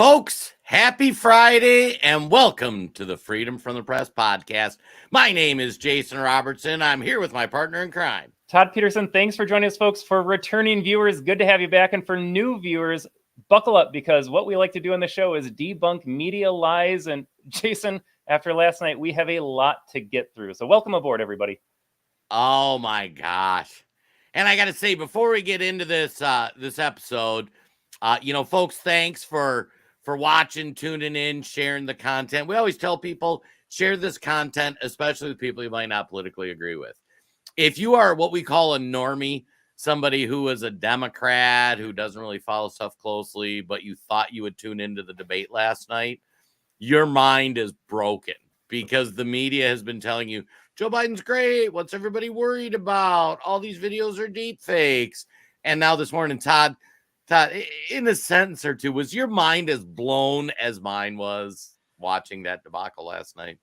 Folks, happy Friday and welcome to the Freedom from the Press podcast. My name is Jason Robertson. I'm here with my partner in crime, Todd Peterson. Thanks for joining us, folks. For returning viewers, good to have you back. And for new viewers, buckle up, because what we like to do on the show is debunk media lies. And Jason, after last night, we have a lot to get through. So welcome aboard, everybody. Oh my gosh. And I got to say, before we get into this episode, folks, thanks for watching, tuning in, sharing the content. We always tell people, share this content, especially with people you might not politically agree with. If you are what we call a normie, somebody who is a Democrat, who doesn't really follow stuff closely, but you thought you would tune into the debate last night, your mind is broken because the media has been telling you, Joe Biden's great. What's everybody worried about? All these videos are deep fakes. And now this morning, Todd, in a sentence or two, was your mind as blown as mine was watching that debacle last night?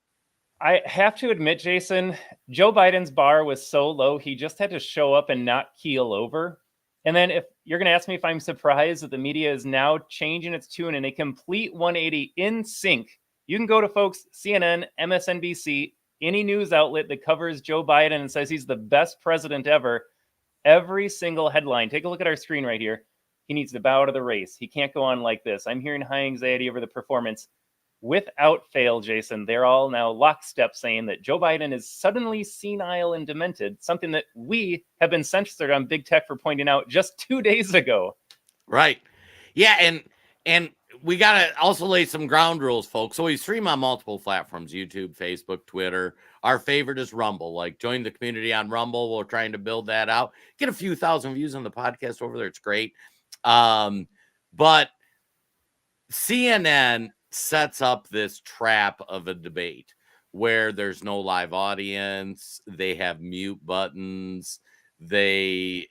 I have to admit, Jason, Joe Biden's bar was so low, he just had to show up and not keel over. And then if you're going to ask me if I'm surprised that the media is now changing its tune in a complete 180 in sync, you can go to folks, CNN, MSNBC, any news outlet that covers Joe Biden and says he's the best president ever. Every single headline, take a look at our screen right here. He needs to bow out of the race. He can't go on like this. I'm hearing high anxiety over the performance. Without fail, Jason, they're all now lockstep saying that Joe Biden is suddenly senile and demented, something that we have been censored on Big Tech for pointing out just 2 days ago. Right. Yeah, and we got to also lay some ground rules, folks. So we stream on multiple platforms, YouTube, Facebook, Twitter. Our favorite is Rumble. Like, join the community on Rumble. We're trying to build that out. Get a few thousand views on the podcast over there. It's great. But CNN sets up this trap of a debate where there's no live audience. They have mute buttons. They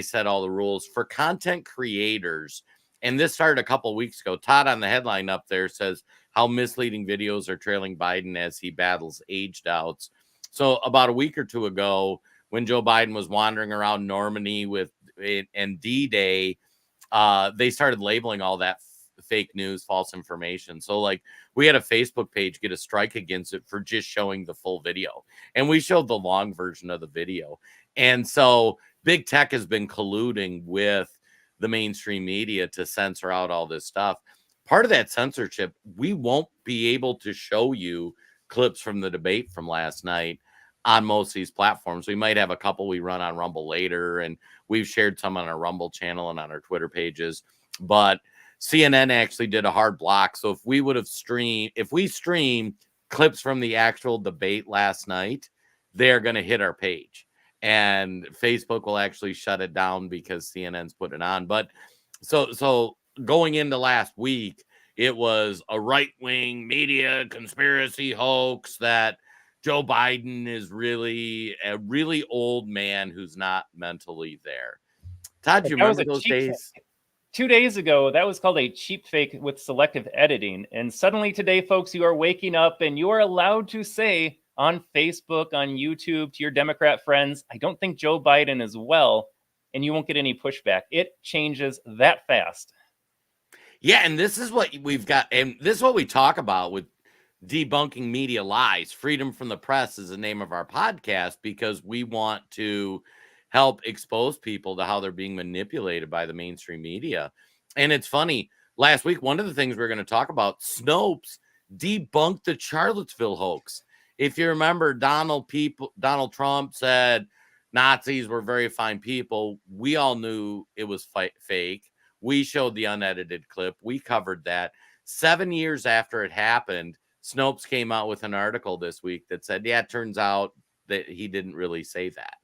set all the rules for content creators. And this started a couple of weeks ago. Todd on the headline up there says how misleading videos are trailing Biden as he battles age doubts. So about a week or two ago, when Joe Biden was wandering around Normandy and D-Day, they started labeling all that fake news, false information. So like, we had a Facebook page get a strike against it for just showing the full video. And we showed the long version of the video. And so Big Tech has been colluding with the mainstream media to censor out all this stuff. Part of that censorship, we won't be able to show you clips from the debate from last night on most of these platforms. We might have a couple we run on Rumble later, and we've shared some on our Rumble channel and on our Twitter pages. But CNN actually did a hard block. So if we stream clips from the actual debate last night, they're going to hit our page. And Facebook will actually shut it down because CNN's put it on. But so going into last week, it was a right-wing media conspiracy hoax that Joe Biden is really a really old man who's not mentally there. Todd, do you remember those days? 2 days ago, that was called a cheap fake with selective editing. And suddenly today, folks, you are waking up and you are allowed to say on Facebook, on YouTube, to your Democrat friends, I don't think Joe Biden is well, and you won't get any pushback. It changes that fast. Yeah, and this is what we've got, and this is what we talk about with debunking media lies. Freedom from the Press is the name of our podcast because we want to help expose people to how they're being manipulated by the mainstream media. And it's funny, last week, one of the things we we're going to talk about, Snopes debunked the Charlottesville hoax. If you remember, Donald Trump said Nazis were very fine people. We all knew it was fake. We showed the unedited clip. We covered that. 7 years after it happened, Snopes came out with an article this week that said, yeah, it turns out that he didn't really say that.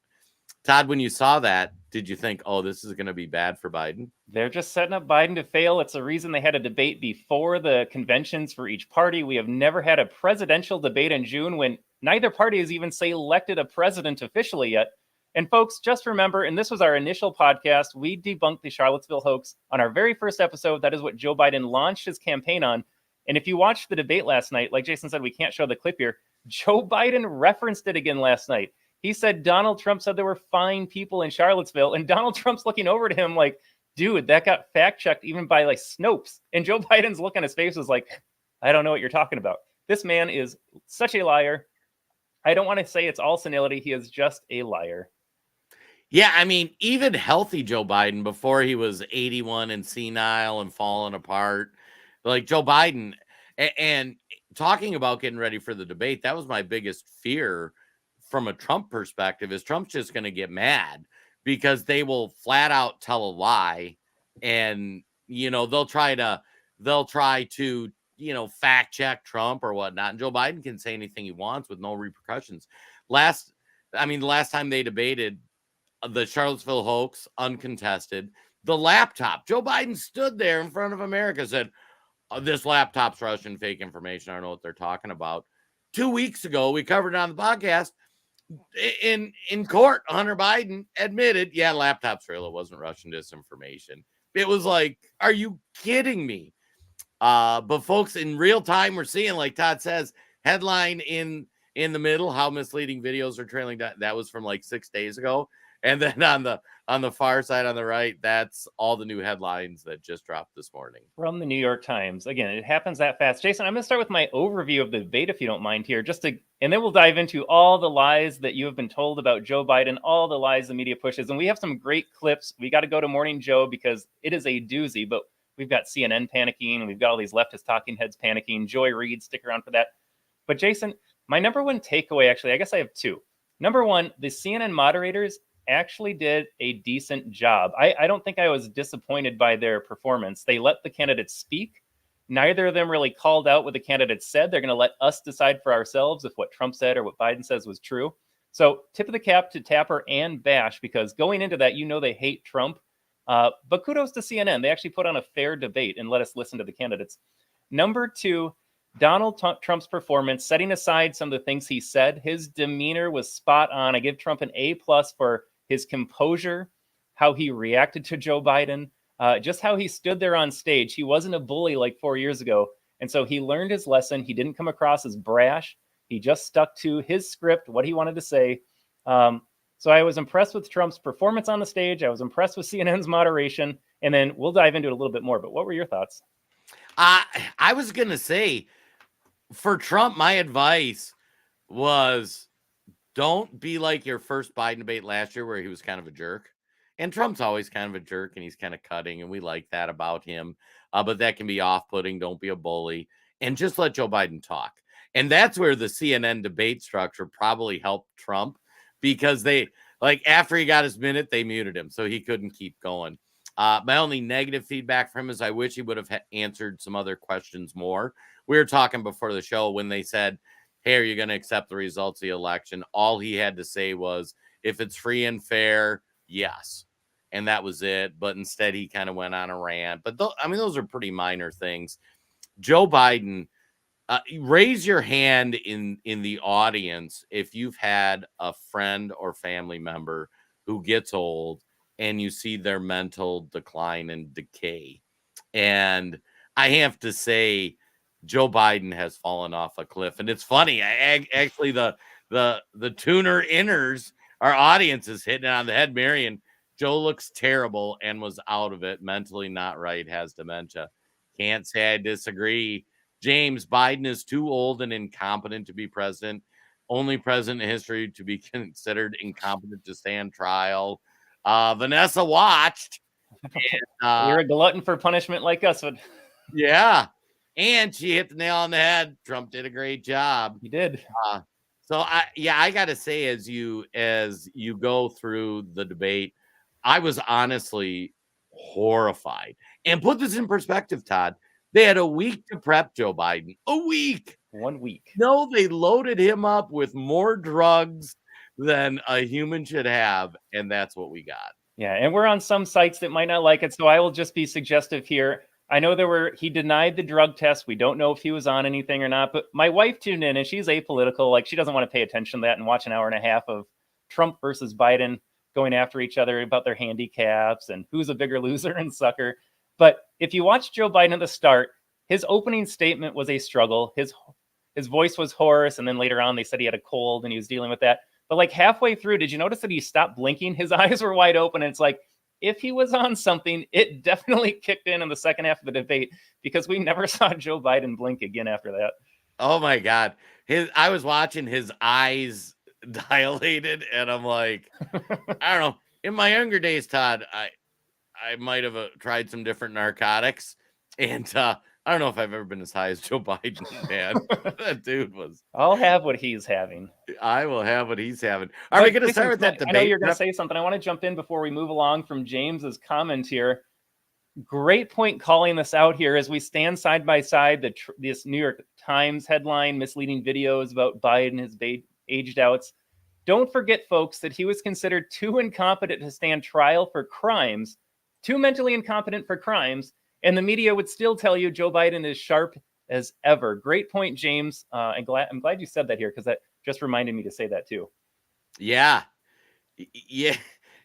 Todd, when you saw that, did you think, oh, this is going to be bad for Biden? They're just setting up Biden to fail. It's the reason they had a debate before the conventions for each party. We have never had a presidential debate in June when neither party has even selected a president officially yet. And folks, just remember, and this was our initial podcast, we debunked the Charlottesville hoax on our very first episode. That is what Joe Biden launched his campaign on. And if you watched the debate last night, like Jason said, we can't show the clip here. Joe Biden referenced it again last night. He said Donald Trump said there were fine people in Charlottesville, and Donald Trump's looking over to him like, dude, that got fact checked even by like Snopes. And Joe Biden's look on his face was like, I don't know what you're talking about. This man is such a liar. I don't want to say it's all senility. He is just a liar. Yeah, I mean, even healthy Joe Biden before he was 81 and senile and falling apart, like Joe Biden, and talking about getting ready for the debate, that was my biggest fear from a Trump perspective is Trump's just going to get mad because they will flat out tell a lie and they'll try to fact check Trump or whatnot, and Joe Biden can say anything he wants with no repercussions. The last time they debated, the Charlottesville hoax, uncontested. The laptop, Joe Biden stood there in front of America, said, this laptop's Russian fake information. I don't know what they're talking about. 2 weeks ago, we covered it on the podcast. In court, Hunter Biden admitted, yeah, laptop's real. It wasn't Russian disinformation. It was like, are you kidding me? But folks, in real time, we're seeing, like Todd says, headline in the middle, how misleading videos are trailing down. That was from like 6 days ago. And then on the far side on the right, that's all the new headlines that just dropped this morning. From the New York Times. Again, it happens that fast. Jason, I'm going to start with my overview of the debate, if you don't mind here, and then we'll dive into all the lies that you have been told about Joe Biden, all the lies the media pushes. And we have some great clips. We got to go to Morning Joe because it is a doozy, but we've got CNN panicking. We've got all these leftist talking heads panicking. Joy Reid, stick around for that. But Jason, my number one takeaway, actually, I guess I have two. Number one, the CNN moderators actually did a decent job. I don't think I was disappointed by their performance. They let the candidates speak. Neither of them really called out what the candidates said. They're going to let us decide for ourselves if what Trump said or what Biden says was true. So tip of the cap to Tapper and Bash, because going into that, they hate Trump. But kudos to CNN. They actually put on a fair debate and let us listen to the candidates. Number two, Donald Trump's performance, setting aside some of the things he said, his demeanor was spot on. I give Trump an A+ for his composure, how he reacted to Joe Biden, just how he stood there on stage. He wasn't a bully like 4 years ago. And so he learned his lesson. He didn't come across as brash. He just stuck to his script, what he wanted to say. So I was impressed with Trump's performance on the stage. I was impressed with CNN's moderation. And then we'll dive into it a little bit more. But what were your thoughts? I was going to say, for Trump, my advice was, don't be like your first Biden debate last year where he was kind of a jerk. And Trump's always kind of a jerk and he's kind of cutting, and we like that about him. But that can be off-putting. Don't be a bully. And just let Joe Biden talk. And that's where the CNN debate structure probably helped Trump, because they, like, after he got his minute, they muted him, so he couldn't keep going. My only negative feedback from him is I wish he would have answered some other questions more. We were talking before the show when they said, hey, are you going to accept the results of the election? All he had to say was, if it's free and fair, yes. And that was it. But instead, he kind of went on a rant. But those are pretty minor things. Joe Biden, raise your hand in the audience if you've had a friend or family member who gets old and you see their mental decline and decay. And I have to say, Joe Biden has fallen off a cliff. And it's funny. Actually, the tuner inners, our audience is hitting it on the head. Marion, Joe looks terrible and was out of it, mentally not right, has dementia. Can't say I disagree. James, Biden is too old and incompetent to be president. Only president in history to be considered incompetent to stand trial. Vanessa watched. And, you're a glutton for punishment like us. But yeah. And she hit the nail on the head. Trump did a great job. He did. So I got to say, as you go through the debate, I was honestly horrified. And put this in perspective, Todd. They had a week to prep Joe Biden. A week. 1 week. No, they loaded him up with more drugs than a human should have. And that's what we got. Yeah. And we're on some sites that might not like it. So I will just be suggestive here. I know he denied the drug test. We don't know if he was on anything or not, but my wife tuned in and she's apolitical. Like, she doesn't want to pay attention to that and watch an hour and a half of Trump versus Biden going after each other about their handicaps and who's a bigger loser and sucker. But if you watch Joe Biden at the start, his opening statement was a struggle. His voice was hoarse. And then later on, they said he had a cold and he was dealing with that. But like halfway through, did you notice that he stopped blinking? His eyes were wide open. And it's like, if he was on something, it definitely kicked in the second half of the debate, because we never saw Joe Biden blink again after that. Oh my God. I was watching his eyes dilated, and I'm like, I don't know. In my younger days, Todd, I might have tried some different narcotics, and I don't know if I've ever been as high as Joe Biden, man. That dude was. I'll have what he's having. I will have what he's having. Are we going to start with that debate? I know you're going to say something. I want to jump in before we move along from James's comment here. Great point calling this out here as we stand side by side. This New York Times headline, misleading videos about Biden, his aged outs. Don't forget, folks, that he was considered too incompetent to stand trial for crimes, too mentally incompetent for crimes, and the media would still tell you Joe Biden is sharp as ever. Great point, James. I'm glad you said that here, because that just reminded me to say that too. Yeah. Yeah.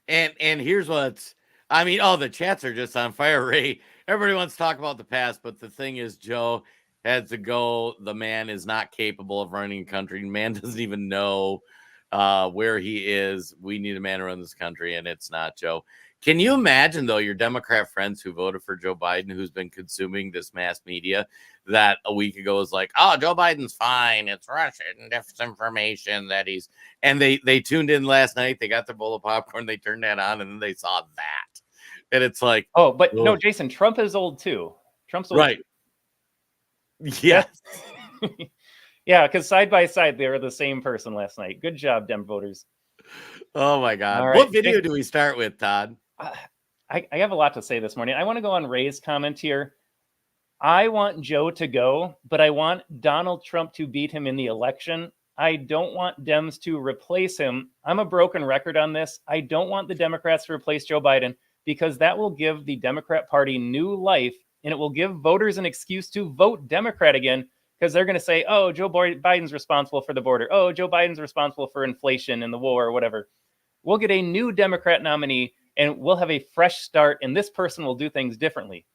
And here's what's, I mean, the chats are just on fire, Ray. Everybody wants to talk about the past, but the thing is, Joe had to go. The man is not capable of running a country. The man doesn't even know where he is. We need a man to run this country, and it's not Joe. Can you imagine, though, your Democrat friends who voted for Joe Biden, who's been consuming this mass media, that a week ago was like, oh, Joe Biden's fine. It's Russian disinformation that he's, and they tuned in last night. They got their bowl of popcorn. They turned that on, and then they saw that. And it's like, oh, but no, Jason, Trump is old too. Trump's old. Right. Yes. Yeah, because side by side, they were the same person last night. Good job, Dem voters. Oh, my God. Right. What video do we start with, Todd? I have a lot to say this morning. I want to go on Ray's comment here. I want Joe to go, but I want Donald Trump to beat him in the election. I don't want Dems to replace him. I'm a broken record on this. I don't want the Democrats to replace Joe Biden, because that will give the Democrat Party new life, and it will give voters an excuse to vote Democrat again, because they're going to say, oh, Joe Biden's responsible for the border. Oh, Joe Biden's responsible for inflation and the war or whatever. We'll get a new Democrat nominee, and we'll have a fresh start, and this person will do things differently.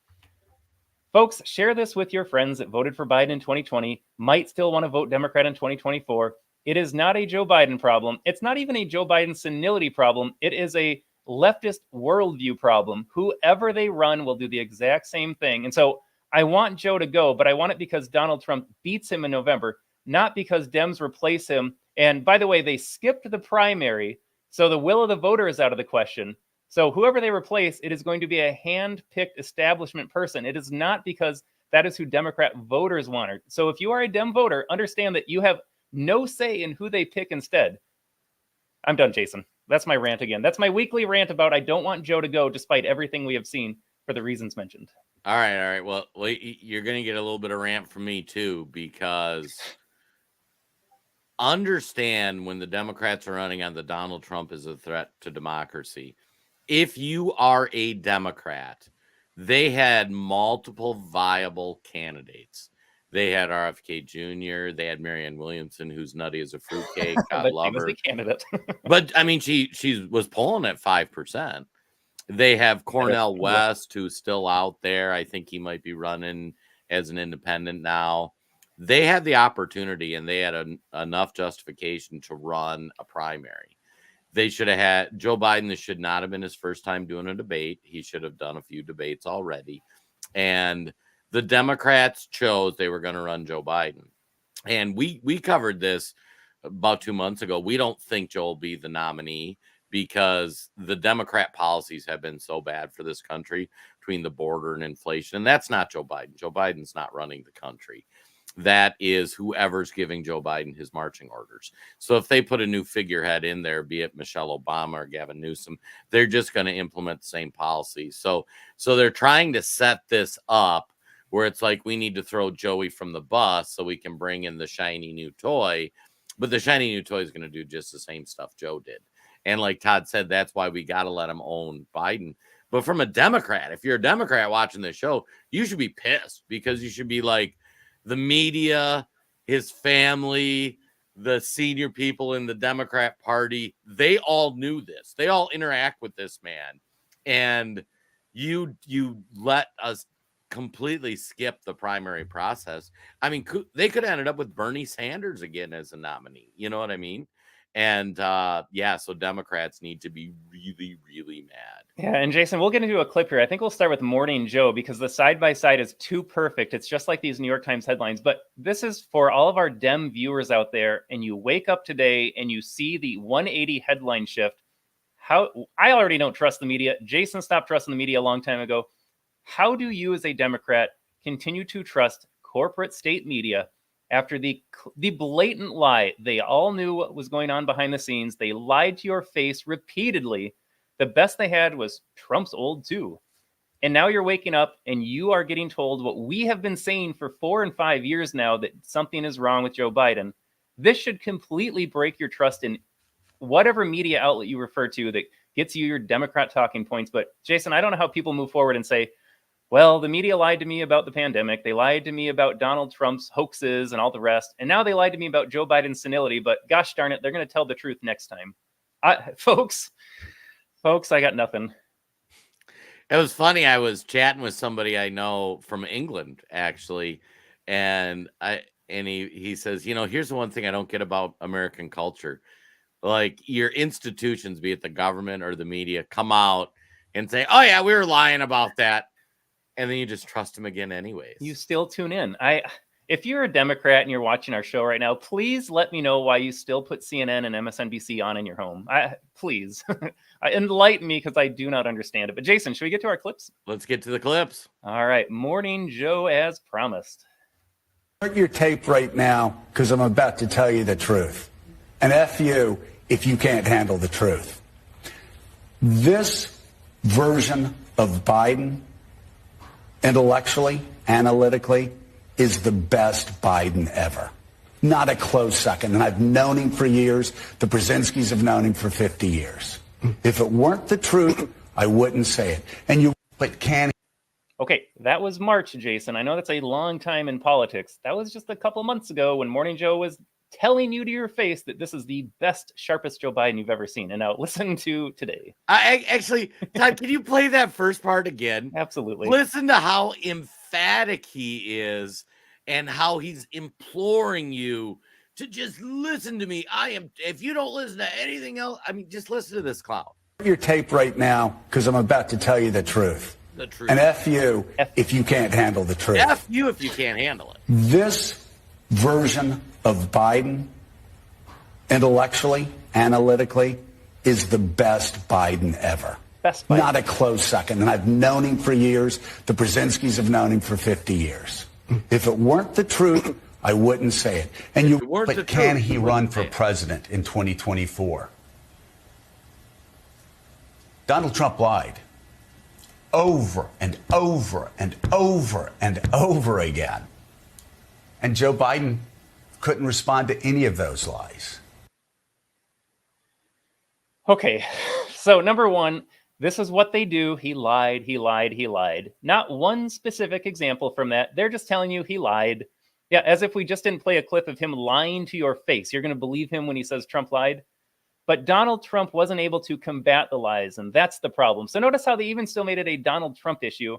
Folks, share this with your friends that voted for Biden in 2020, might still want to vote Democrat in 2024. It is not a Joe Biden problem. It's not even a Joe Biden senility problem. It is a leftist worldview problem. Whoever they run will do the exact same thing. And so I want Joe to go, but I want it because Donald Trump beats him in November, not because Dems replace him. And by the way, they skipped the primary, so the will of the voter is out of the question. So whoever they replace, it is going to be a hand-picked establishment person. It is not because that is who Democrat voters wanted. So if you are a Dem voter, understand that you have no say in who they pick instead. I'm done, Jason. That's my rant again. That's my weekly rant about I don't want Joe to go, despite everything we have seen for the reasons mentioned. All right. Well, you're going to get a little bit of rant from me too, because understand when the Democrats are running on the Donald Trump is a threat to democracy. If you are a Democrat, they had multiple viable candidates. They had RFK Jr. They had Marianne Williamson, who's nutty as a fruitcake. God love her. Candidate. But I mean, she was polling at 5%. They have Cornel West, who's still out there. I think he might be running as an independent now. They had the opportunity, and they had enough justification to run a primary. They should have had Joe Biden. This should not have been his first time doing a debate. He should have done a few debates already. And the Democrats chose they were going to run Joe Biden. And we covered this about 2 months ago. We don't think Joe will be the nominee because the Democrat policies have been so bad for this country between the border and inflation. And that's not Joe Biden. Joe Biden's not running the country. That is whoever's giving Joe Biden his marching orders. So if they put a new figurehead in there, be it Michelle Obama or Gavin Newsom, they're just going to implement the same policy. So they're trying to set this up where it's like we need to throw Joey from the bus so we can bring in the shiny new toy. But the shiny new toy is going to do just the same stuff Joe did. And like Todd said, that's why we got to let him own Biden. But from a Democrat, if you're a Democrat watching this show, you should be pissed, because you should be like, the media, his family, the senior people in the Democrat Party, they all knew this. They all interact with this man. And you let us completely skip the primary process. I mean, they could have ended up with Bernie Sanders again as a nominee. You know what I mean? And so Democrats need to be really, really mad. Yeah, and Jason, we'll get into a clip here. I think we'll start with Morning Joe because the side-by-side is too perfect. It's just like these New York Times headlines. But this is for all of our Dem viewers out there, and you wake up today and you see the 180 headline shift. How I already don't trust the media. Jason stopped trusting the media a long time ago. How do you as a Democrat continue to trust corporate state media after the blatant lie? They all knew what was going on behind the scenes. They lied to your face repeatedly. The best they had was Trump's old too. And now you're waking up and you are getting told what we have been saying for 4 and 5 years now, that something is wrong with Joe Biden. This should completely break your trust in whatever media outlet you refer to that gets you your Democrat talking points. But Jason, I don't know how people move forward and say, well, the media lied to me about the pandemic. They lied to me about Donald Trump's hoaxes and all the rest. And now they lied to me about Joe Biden's senility. But gosh darn it, they're going to tell the truth next time. Folks, I got nothing. It was funny. I was chatting with somebody I know from England, actually. And he says, here's the one thing I don't get about American culture. Like, your institutions, be it the government or the media, come out and say, oh yeah, we were lying about that. And then you just trust them again anyways. You still tune in. If you're a Democrat and you're watching our show right now, please let me know why you still put CNN and MSNBC on in your home. Please enlighten me, because I do not understand it. But Jason, should we get to our clips? Let's get to the clips. All right. Morning Joe, as promised. Start your tape right now, because I'm about to tell you the truth. And F you if you can't handle the truth. This version of Biden, intellectually, analytically, is the best Biden ever. Not a close second. And I've known him for years. The Brzezinskis have known him for 50 years. If it weren't the truth, I wouldn't say it. But can he? Okay, that was March, Jason. I know that's a long time in politics. That was just a couple months ago when Morning Joe was telling you to your face that this is the best, sharpest Joe Biden you've ever seen. And now listen to today. Actually, Todd, can you play that first part again? Absolutely. Listen to how emphatic he is and how he's imploring you to just listen to me. If you don't listen to anything else, just listen to this clown. Start your tape right now, because I'm about to tell you the truth. The truth. And F you if you can't handle the truth. F you if you can't handle it. This version of Biden, intellectually, analytically, is the best Biden ever. Best Biden. Not a close second. And I've known him for years. The Brzezinskis have known him for 50 years. If it weren't the truth, I wouldn't say it. But can he run for president in 2024? Donald Trump lied over and over and over and over again. And Joe Biden couldn't respond to any of those lies. Okay, so number one, this is what they do. He lied, he lied, he lied. Not one specific example from that. They're just telling you he lied. Yeah, as if we just didn't play a clip of him lying to your face. You're going to believe him when he says Trump lied. But Donald Trump wasn't able to combat the lies, and that's the problem. So notice how they even still made it a Donald Trump issue.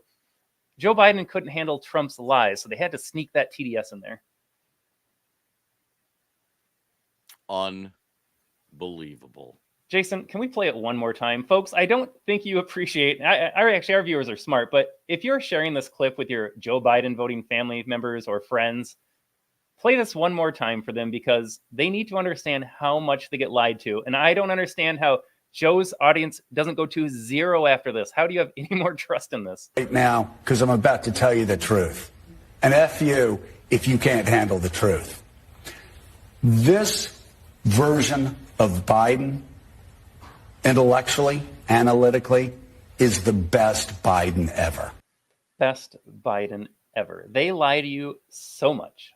Joe Biden couldn't handle Trump's lies, so they had to sneak that TDS in there. Unbelievable. Jason, can we play it one more time? Folks, I don't think you appreciate, actually our viewers are smart, but if you're sharing this clip with your Joe Biden voting family members or friends, play this one more time for them, because they need to understand how much they get lied to. And I don't understand how Joe's audience doesn't go to zero after this. How do you have any more trust in this? Right now, because I'm about to tell you the truth. And F you if you can't handle the truth. This version of Biden, intellectually, analytically, is the best Biden ever. Best Biden ever. They lie to you so much.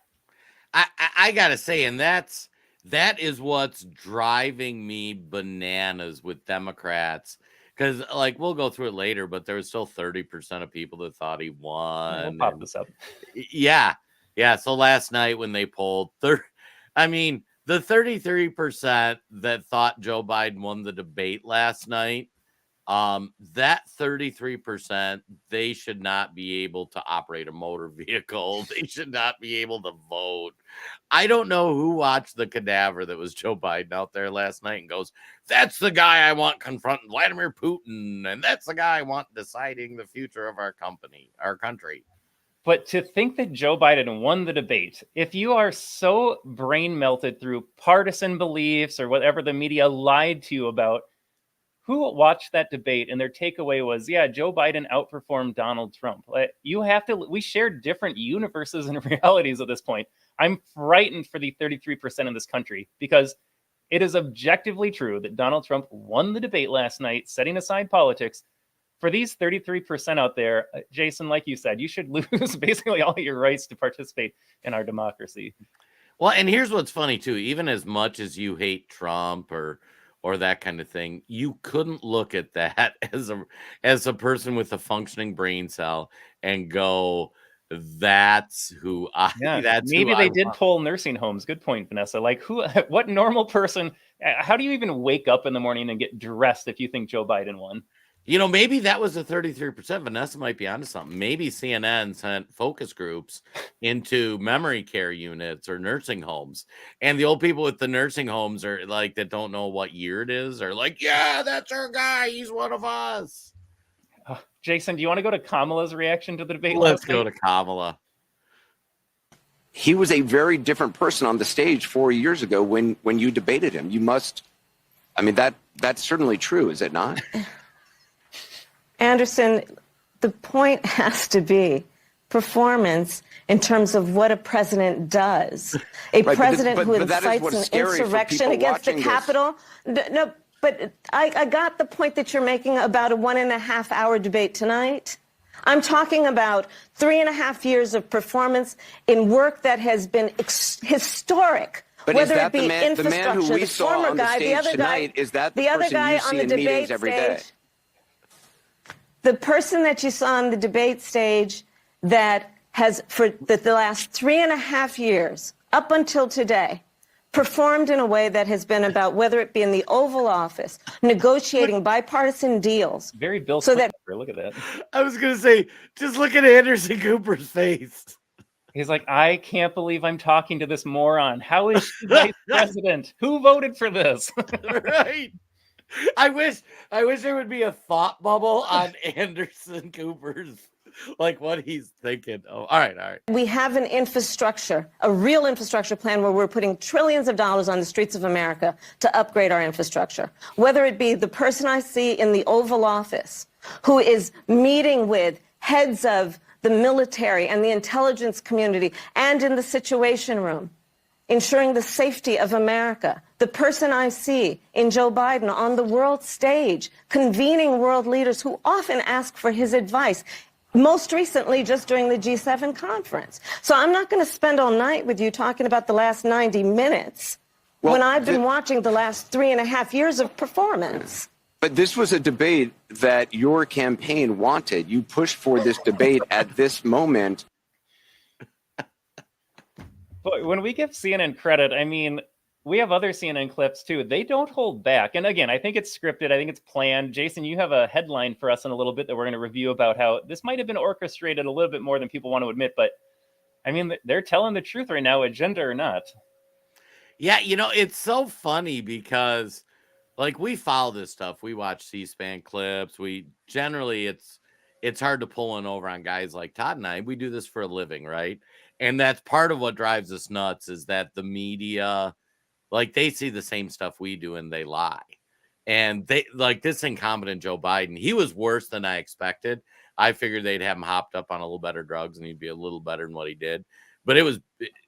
I gotta say, and that is what's driving me bananas with Democrats. Because, we'll go through it later, but there was still 30% of people that thought he won. We'll pop this up. Yeah. So last night when they polled, the 33% that thought Joe Biden won the debate last night, That 33%, they should not be able to operate a motor vehicle. They should not be able to vote. I don't know who watched the cadaver that was Joe Biden out there last night and goes, that's the guy I want confronting Vladimir Putin, and that's the guy I want deciding the future of our country. But to think that Joe Biden won the debate, if you are so brain melted through partisan beliefs or whatever the media lied to you about, who watched that debate and their takeaway was, yeah, Joe Biden outperformed Donald Trump. We share different universes and realities at this point. I'm frightened for the 33% in this country because it is objectively true that Donald Trump won the debate last night, setting aside politics. For these 33% out there, Jason, like you said, you should lose basically all your rights to participate in our democracy. Well, and here's what's funny too, even as much as you hate Trump or that kind of thing, you couldn't look at that as a person with a functioning brain cell and go, that's who I maybe they did poll nursing homes. Good point, Vanessa. Like what normal person, how do you even wake up in the morning and get dressed if you think Joe Biden won? Maybe that was the 33%. Vanessa might be onto something. Maybe CNN sent focus groups into memory care units or nursing homes. And the old people with the nursing homes are like, that don't know what year it is, are like, yeah, that's our guy. He's one of us. Jason, do you want to go to Kamala's reaction to the debate? Let's go to Kamala. He was a very different person on the stage 4 years ago when you debated him. That's certainly true, is it not? Anderson, the point has to be performance in terms of what a president does. A president who incites an insurrection against the Capitol. No, but I got the point that you're making about a 1.5 hour debate tonight. I'm talking about 3.5 years of performance in work that has been historic. But whether it be the man who we saw on the stage tonight, is that the other guy you see in meetings every day? The person that you saw on the debate stage that has, for the last 3.5 years, up until today, performed in a way that has been about, whether it be in the Oval Office, negotiating bipartisan deals. Very Bill so that look at that. I was going to say, just look at Anderson Cooper's face. He's like, I can't believe I'm talking to this moron. How is she vice president? Who voted for this? Right. I wish there would be a thought bubble on Anderson Cooper's, like what he's thinking. Oh, all right. We have an infrastructure, a real infrastructure plan where we're putting trillions of dollars on the streets of America to upgrade our infrastructure. Whether it be the person I see in the Oval Office who is meeting with heads of the military and the intelligence community and in the Situation Room, ensuring the safety of America. The person I see in Joe Biden on the world stage, convening world leaders who often ask for his advice, most recently just during the G7 conference. So I'm not going to spend all night with you talking about the last 90 minutes when I've been watching the last 3.5 years of performance. But this was a debate that your campaign wanted. You pushed for this debate at this moment. But when we give CNN credit, I mean, we have other CNN clips too. They don't hold back. And again, I think it's scripted. I think it's planned. Jason, you have a headline for us in a little bit that we're going to review about how this might have been orchestrated a little bit more than people want to admit. But I mean, they're telling the truth right now, agenda or not. Yeah, it's so funny because like we follow this stuff. We watch C-SPAN clips. We generally it's hard to pull one over on guys like Todd and I. We do this for a living, right? And that's part of what drives us nuts is that the media, like they see the same stuff we do and they lie. And they like this incompetent Joe Biden. He was worse than I expected. I figured they'd have him hopped up on a little better drugs and he'd be a little better than what he did. But it was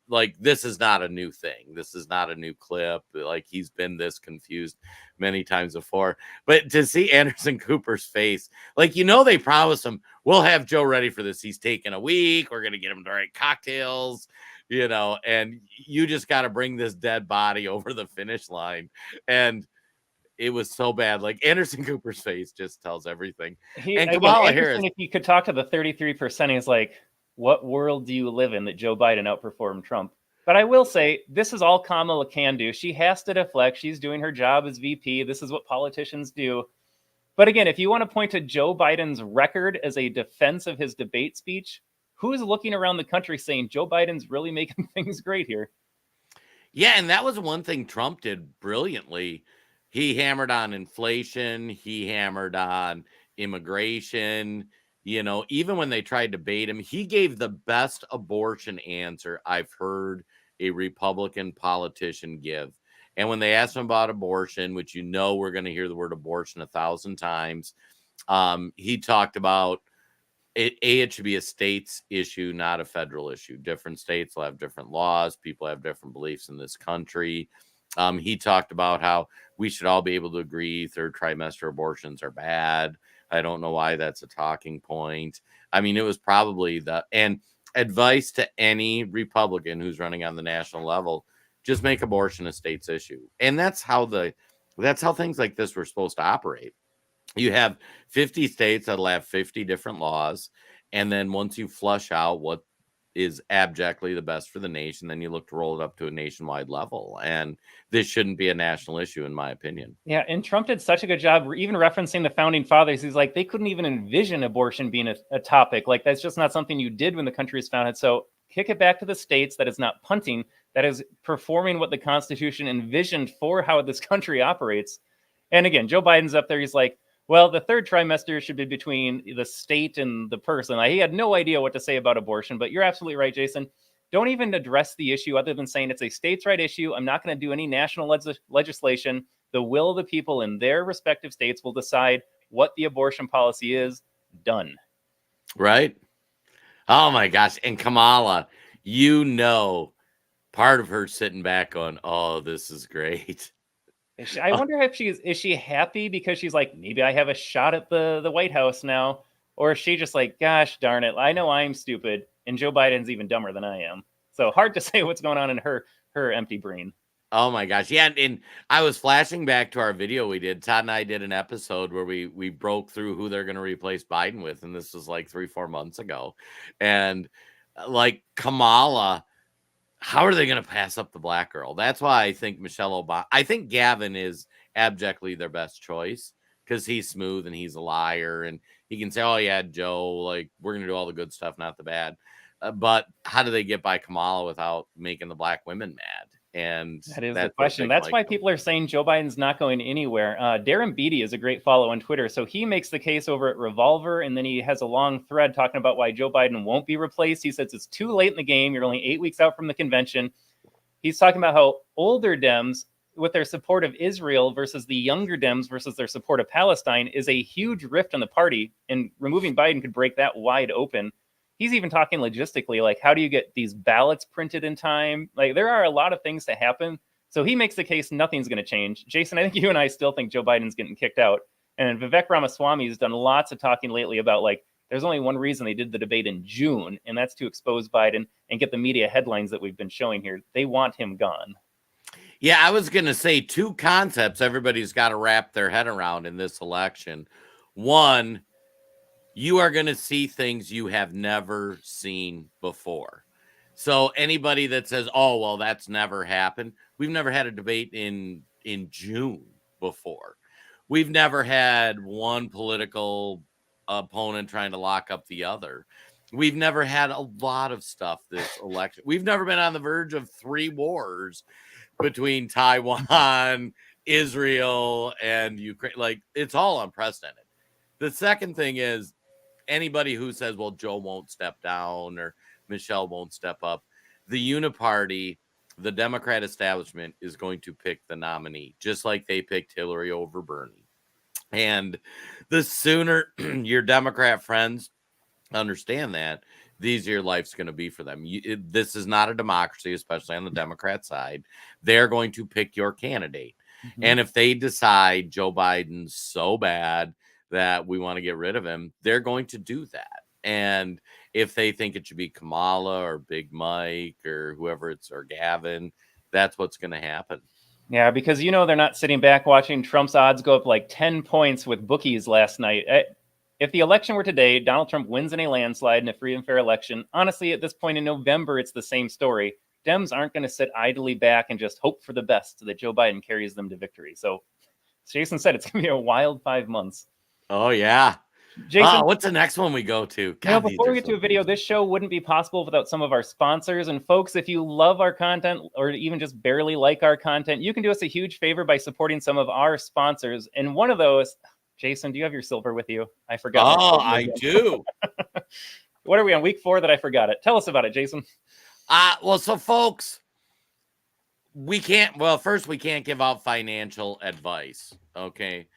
like, this is not a new thing. This is not a new clip. Like he's been this confused many times before. But to see Anderson Cooper's face, like, they promised him, we'll have Joe ready for this. He's taking a week. We're going to get him the right cocktails, and you just got to bring this dead body over the finish line. And it was so bad. Like Anderson Cooper's face just tells everything. And Kamala Harris, if you could talk to the 33%, he's like, what world do you live in that Joe Biden outperformed Trump? But I will say, this is all Kamala can do. She has to deflect. She's doing her job as VP. This is what politicians do. But again, if you want to point to Joe Biden's record as a defense of his debate speech, who's looking around the country saying Joe Biden's really making things great here? Yeah, and that was one thing Trump did brilliantly. He hammered on inflation, he hammered on immigration. You know, even when they tried to bait him, he gave the best abortion answer I've heard a Republican politician give. And when they asked him about abortion, which you know we're going to hear the word abortion 1,000 times, he talked about it should be a state's issue, not a federal issue. Different states will have different laws. People have different beliefs in this country. He talked about how we should all be able to agree third trimester abortions are bad. I don't know why that's a talking point. I mean, it was probably and advice to any Republican who's running on the national level, just make abortion a state's issue. And that's how things like this were supposed to operate. You have 50 states that'll have 50 different laws. And then once you flush out what is abjectly the best for the nation, then you look to roll it up to a nationwide level. And this shouldn't be a national issue, in my opinion. Yeah, and Trump did such a good job, even referencing the founding fathers. He's like, they couldn't even envision abortion being a topic. Like, that's just not something you did when the country was founded. So kick it back to the states. That is not punting. That is performing what the Constitution envisioned for how this country operates. And again, Joe Biden's up there. He's like, well, the third trimester should be between the state and the person. He had no idea what to say about abortion, but you're absolutely right, Jason. Don't even address the issue other than saying it's a states' right issue. I'm not going to do any national legislation. The will of the people in their respective states will decide what the abortion policy is. Done. Right? Oh, my gosh. And Kamala, part of her sitting back on, oh, this is great. I wonder if is she happy because she's like, maybe I have a shot at the White House now? Or is she just like, gosh darn it, I know I'm stupid and Joe Biden's even dumber than I am. So hard to say what's going on in her empty brain. Oh my gosh. Yeah. And I was flashing back to our video we did. Todd and I did an episode where we broke through who they're going to replace Biden with. And this was like 3-4 months ago. And like Kamala, how are they going to pass up the black girl? That's why I think I think Gavin is abjectly their best choice because he's smooth and he's a liar and he can say, oh yeah, Joe, like we're going to do all the good stuff, not the bad. But how do they get by Kamala without making the black women mad? And that is the question. That's why people are saying Joe Biden's not going anywhere. Darren Beatty is a great follow on Twitter. So he makes the case over at Revolver, and then he has a long thread talking about why Joe Biden won't be replaced. He says it's too late in the game. You're only 8 weeks out from the convention. He's talking about how older Dems, with their support of Israel versus the younger Dems versus their support of Palestine, is a huge rift in the party, and removing Biden could break that wide open. He's even talking logistically, like how do you get these ballots printed in time? Like there are a lot of things to happen. So he makes the case nothing's going to change. Jason, I think you and I still think Joe Biden's getting kicked out. And Vivek Ramaswamy has done lots of talking lately about like there's only one reason they did the debate in June, and that's to expose Biden and get the media headlines that we've been showing here. They want him gone. Yeah, I was going to say two concepts everybody's got to wrap their head around in this election. One, you are going to see things you have never seen before. So anybody that says, oh, well, that's never happened. We've never had a debate in June before. We've never had one political opponent trying to lock up the other. We've never had a lot of stuff this election. We've never been on the verge of 3 wars between Taiwan, Israel, and Ukraine. Like, it's all unprecedented. The second thing is, anybody who says, well, Joe won't step down or Michelle won't step up, the uniparty, the Democrat establishment is going to pick the nominee, just like they picked Hillary over Bernie. And the sooner your Democrat friends understand that, the easier life's going to be for them. This is not a democracy, especially on the Democrat side. They're going to pick your candidate. Mm-hmm. And if they decide Joe Biden's so bad that we want to get rid of him, they're going to do that. And if they think it should be Kamala or Big Mike or whoever or Gavin, that's what's going to happen. Yeah, because they're not sitting back watching Trump's odds go up like 10 points with bookies last night. If the election were today, Donald Trump wins in a landslide in a free and fair election. Honestly, at this point in November, it's the same story. Dems aren't going to sit idly back and just hope for the best so that Joe Biden carries them to victory. So, as Jason said, it's going to be a wild 5 months. Oh, yeah. Jason, What's the next one we go to? you know, God, these before are we get to so a video, easy. this show wouldn't be possible without some of our sponsors. And folks, if you love our content or even just barely like our content, you can do us a huge favor by supporting some of our sponsors. And one of those, Jason, do you have your silver with you? I forgot. Oh, I do. What are we on, week 4 that I forgot it? Tell us about it, Jason. Well, so folks, we can't give out financial advice. Okay.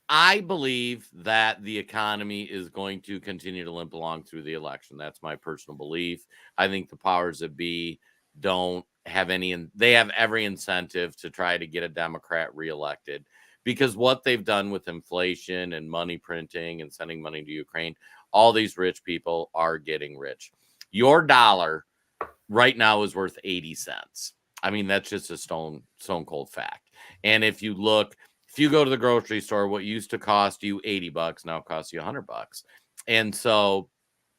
I believe that the economy is going to continue to limp along through the election. That's my personal belief. I think the powers that be don't have they have every incentive to try to get a Democrat reelected, because what they've done with inflation and money printing and sending money to Ukraine, all these rich people are getting rich. Your dollar right now is worth 80 cents. I mean, that's just a stone cold fact. And if you go to the grocery store, what used to cost you $80 now costs you $100. And so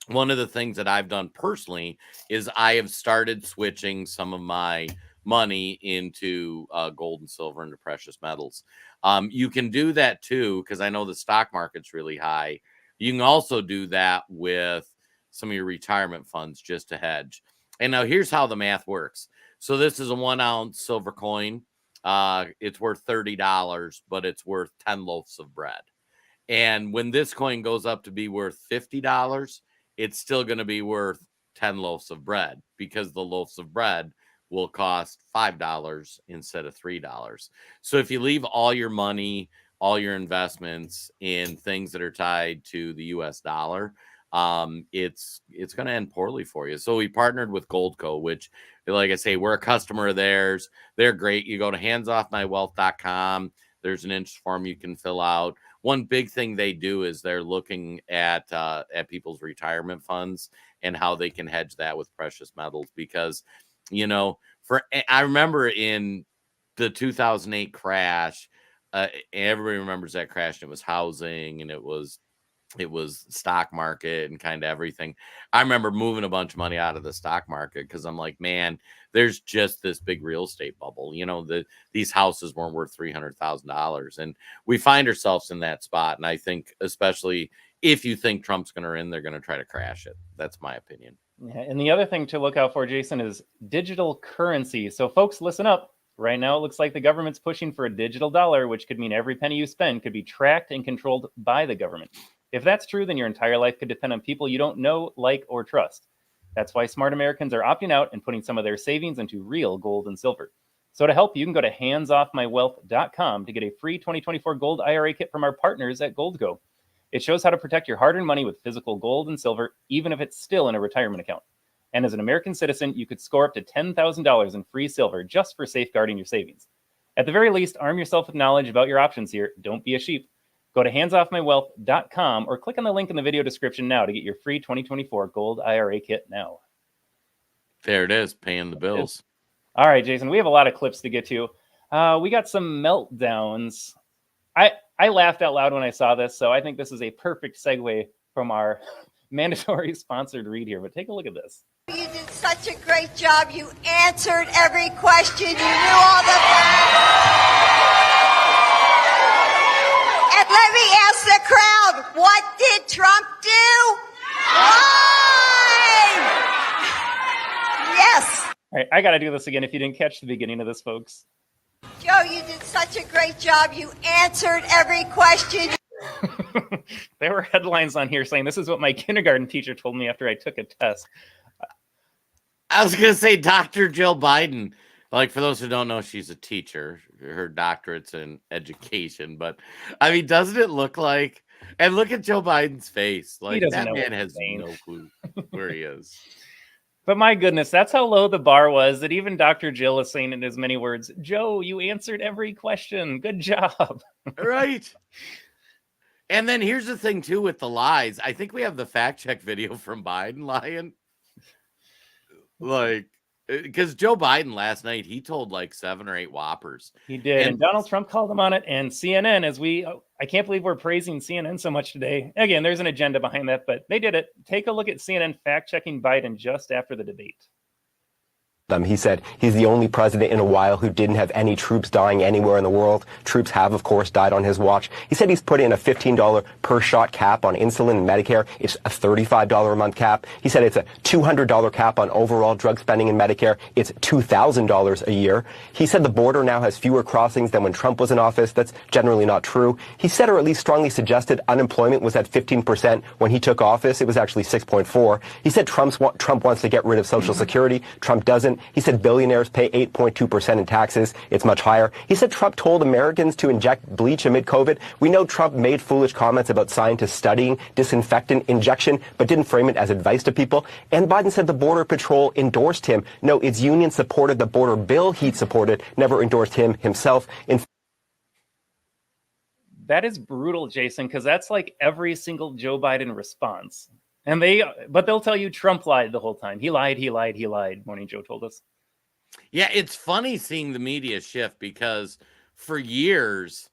one of the things that I've done personally is I have started switching some of my money into gold and silver, into precious metals. You can do that too, because I know the stock market's really high. You can also do that with some of your retirement funds just to hedge. And now here's how the math works. So this is a 1 ounce silver coin. It's worth $30, but it's worth 10 loaves of bread. And when this coin goes up to be worth $50, it's still going to be worth 10 loaves of bread, because the loaves of bread will cost $5 instead of $3. So if you leave all your money, all your investments in things that are tied to the US dollar, it's going to end poorly for you. So we partnered with Goldco, which, like I say, we're a customer of theirs. They're great. You go to handsoffmywealth.com. There's an interest form you can fill out. One big thing they do is they're looking at people's retirement funds and how they can hedge that with precious metals, because, you know, I remember in the 2008 crash, everybody remembers that crash. And it was housing, and it was stock market and kind of everything. I remember moving a bunch of money out of the stock market because I'm like, man, there's just this big real estate bubble. You know, these houses weren't worth $300,000, and we find ourselves in that spot. And I think, especially if you think Trump's going to win, they're going to try to crash it. That's my opinion. Yeah, and the other thing to look out for, Jason, is digital currency. So folks, listen up. Right now, it looks like the government's pushing for a digital dollar, which could mean every penny you spend could be tracked and controlled by the government. If that's true, then your entire life could depend on people you don't know, like, or trust. That's why smart Americans are opting out and putting some of their savings into real gold and silver. So to help, you can go to handsoffmywealth.com to get a free 2024 gold IRA kit from our partners at Goldco. It shows how to protect your hard-earned money with physical gold and silver, even if it's still in a retirement account. And as an American citizen, you could score up to $10,000 in free silver just for safeguarding your savings. At the very least, arm yourself with knowledge about your options here. Don't be a sheep. Go to handsoffmywealth.com or click on the link in the video description now to get your free 2024 gold IRA kit now. There it is, paying the bills. All right, Jason, we have a lot of clips to get to. We got some meltdowns. I laughed out loud when I saw this, so I think this is a perfect segue from our mandatory sponsored read here. But take a look at this. You did such a great job. You answered every question. You knew all the facts. And let me ask the crowd, what did Trump do? Lie! Yes. All right, I got to do this again if you didn't catch the beginning of this, folks. Joe, you did such a great job. You answered every question. There were headlines on here saying this is what my kindergarten teacher told me after I took a test. I was going to say Dr. Jill Biden. Like, for those who don't know, she's a teacher. Her doctorate's in education. But, I mean, doesn't it look like... And look at Joe Biden's face. Like, that man has no clue where he is. But my goodness, that's how low the bar was that even Dr. Jill is saying in as many words, Joe, you answered every question. Good job. Right. And then here's the thing, too, with the lies. I think we have the fact check video from Biden lying. Like, because Joe Biden last night, he told like 7 or 8 whoppers. He did. And Donald Trump called him on it. And CNN, I can't believe we're praising CNN so much today. Again, there's an agenda behind that, but they did it. Take a look at CNN fact checking Biden just after the debate. them. He said he's the only president in a while who didn't have any troops dying anywhere in the world. Troops have, of course, died on his watch. He said he's put in a $15 per shot cap on insulin and Medicare. It's a $35 a month cap. He said it's a $200 cap on overall drug spending in Medicare. It's $2,000 a year. He said the border now has fewer crossings than when Trump was in office. That's generally not true. He said, or at least strongly suggested, unemployment was at 15% when he took office. It was actually 6.4. He said Trump wants to get rid of Social Security. Trump doesn't. He said billionaires pay 8.2% in taxes. It's much higher. He said Trump told Americans to inject bleach amid COVID. We know Trump made foolish comments about scientists studying disinfectant injection, but didn't frame it as advice to people. And Biden said the Border Patrol endorsed him. No, its union supported the border bill he supported, never endorsed him himself. That is brutal, Jason, because that's like every single Joe Biden response. But they'll tell you Trump lied the whole time. He lied. Morning Joe told us. Yeah, it's funny seeing the media shift because for years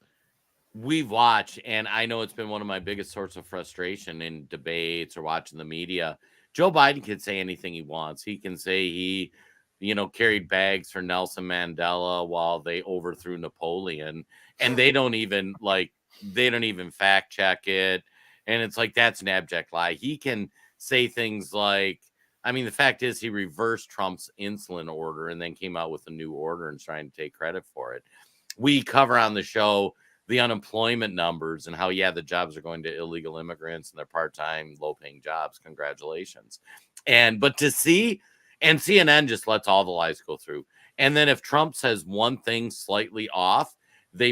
we've watched, and I know it's been one of my biggest sources of frustration in debates or watching the media. Joe Biden can say anything he wants. He can say he, carried bags for Nelson Mandela while they overthrew Napoleon, and they don't even fact check it. And it's like, that's an abject lie. He can say things like, the fact is he reversed Trump's insulin order and then came out with a new order and trying to take credit for it. We cover on the show the unemployment numbers and how, the jobs are going to illegal immigrants and they're part-time, low-paying jobs. Congratulations. But to see, and CNN just lets all the lies go through. And then if Trump says one thing slightly off, they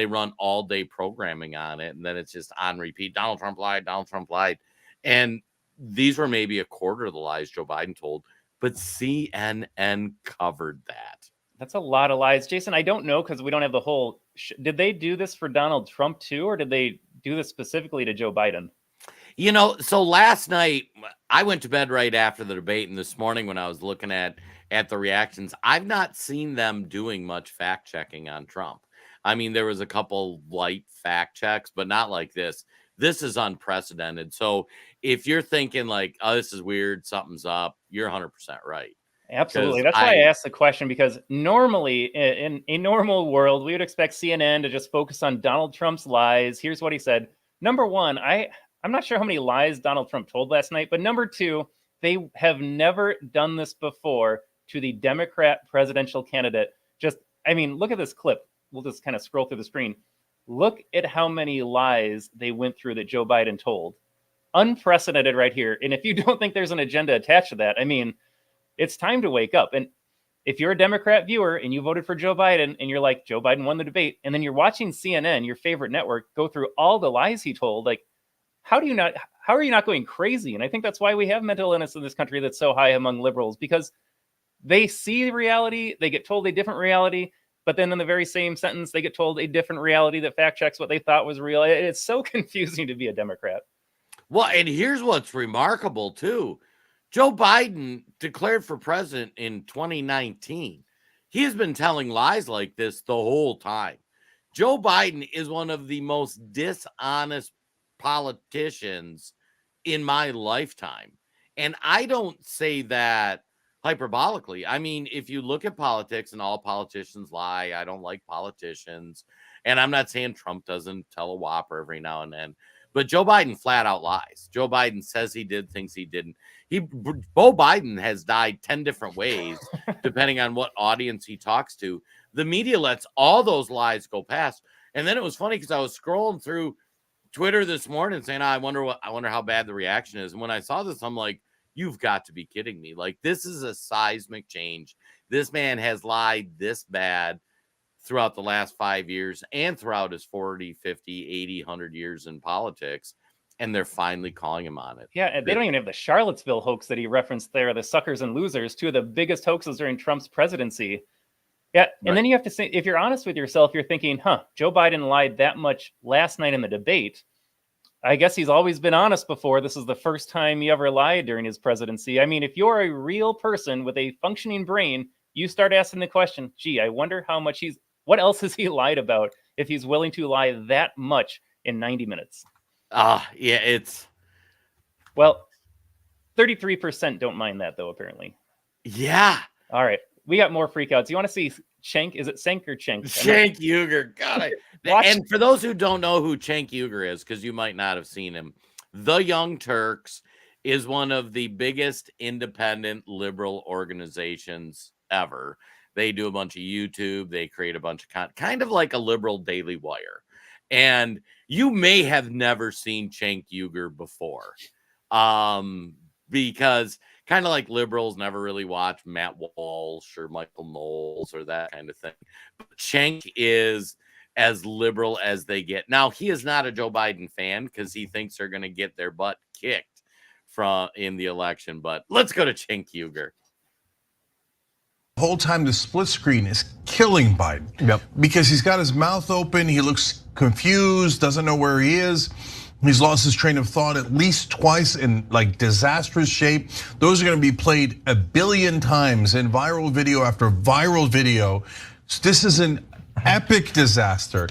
run all day programming on it. And then it's just on repeat. Donald Trump lied. And these were maybe a quarter of the lies Joe Biden told, but CNN covered that. That's a lot of lies. Jason, I don't know because we don't have the whole. Did they do this for Donald Trump too, or did they do this specifically to Joe Biden? So last night I went to bed right after the debate, and this morning when I was looking at the reactions, I've not seen them doing much fact checking on Trump. There was a couple light fact checks, but not like this. This is unprecedented. So if you're thinking like, oh, this is weird, something's up, you're 100% right. Absolutely. That's why I asked the question, because normally in a normal world, we would expect CNN to just focus on Donald Trump's lies. Here's what he said. Number one, I'm not sure how many lies Donald Trump told last night, but number two, they have never done this before to the Democrat presidential candidate. Look at this clip. We'll just kind of scroll through the screen. Look at how many lies they went through that Joe Biden told. Unprecedented right here. And if you don't think there's an agenda attached to that, it's time to wake up. And if you're a Democrat viewer and you voted for Joe Biden and you're like, Joe Biden won the debate, and then you're watching CNN, your favorite network, go through all the lies he told, like, how are you not going crazy? And I think that's why we have mental illness in this country that's so high among liberals, because they see reality, they get told a different reality, but then in the very same sentence, they get told a different reality that fact checks what they thought was real. It's so confusing to be a Democrat. Well, and here's what's remarkable, too. Joe Biden declared for president in 2019. He has been telling lies like this the whole time. Joe Biden is one of the most dishonest politicians in my lifetime. And I don't say that hyperbolically. If you look at politics and all politicians lie, I don't like politicians. And I'm not saying Trump doesn't tell a whopper every now and then, but Joe Biden flat out lies. Joe Biden says he did things he didn't. Beau Biden has died 10 different ways, depending on what audience he talks to. The media lets all those lies go past. And then it was funny because I was scrolling through Twitter this morning saying, I wonder how bad the reaction is. And when I saw this, I'm like, you've got to be kidding me. Like, this is a seismic change. This man has lied this bad throughout the last 5 years and throughout his 40, 50, 80, 100 years in politics. And they're finally calling him on it. Yeah, and they don't even have the Charlottesville hoax that he referenced there, the suckers and losers, two of the biggest hoaxes during Trump's presidency. Yeah, and Right. then you have to say, if you're honest with yourself, you're thinking, Joe Biden lied that much last night in the debate. I guess he's always been honest before. This is the first time he ever lied during his presidency. If you're a real person with a functioning brain, you start asking the question, gee, I wonder what else has he lied about if he's willing to lie that much in 90 minutes? Yeah, Well, 33% don't mind that, though, apparently. Yeah. All right. We got more freakouts. You want to see Cenk? Is it Cenk or Cenk? Cenk Uygur. God, and for those who don't know who Cenk Uygur is, because you might not have seen him, the Young Turks is one of the biggest independent liberal organizations ever. They do a bunch of YouTube. They create a bunch of content, kind of like a liberal Daily Wire. And you may have never seen Cenk Uygur before, because kind of like liberals never really watch Matt Walsh or Michael Knowles or that kind of thing. But Cenk is as liberal as they get. Now, he is not a Joe Biden fan because he thinks they're going to get their butt kicked in the election. But let's go to Cenk Uygur. The whole time the split screen is killing Biden because he's got his mouth open. He looks confused, doesn't know where he is. He's lost his train of thought at least twice in like disastrous shape. Those are going to be played a billion times in viral video after viral video. This is an epic disaster.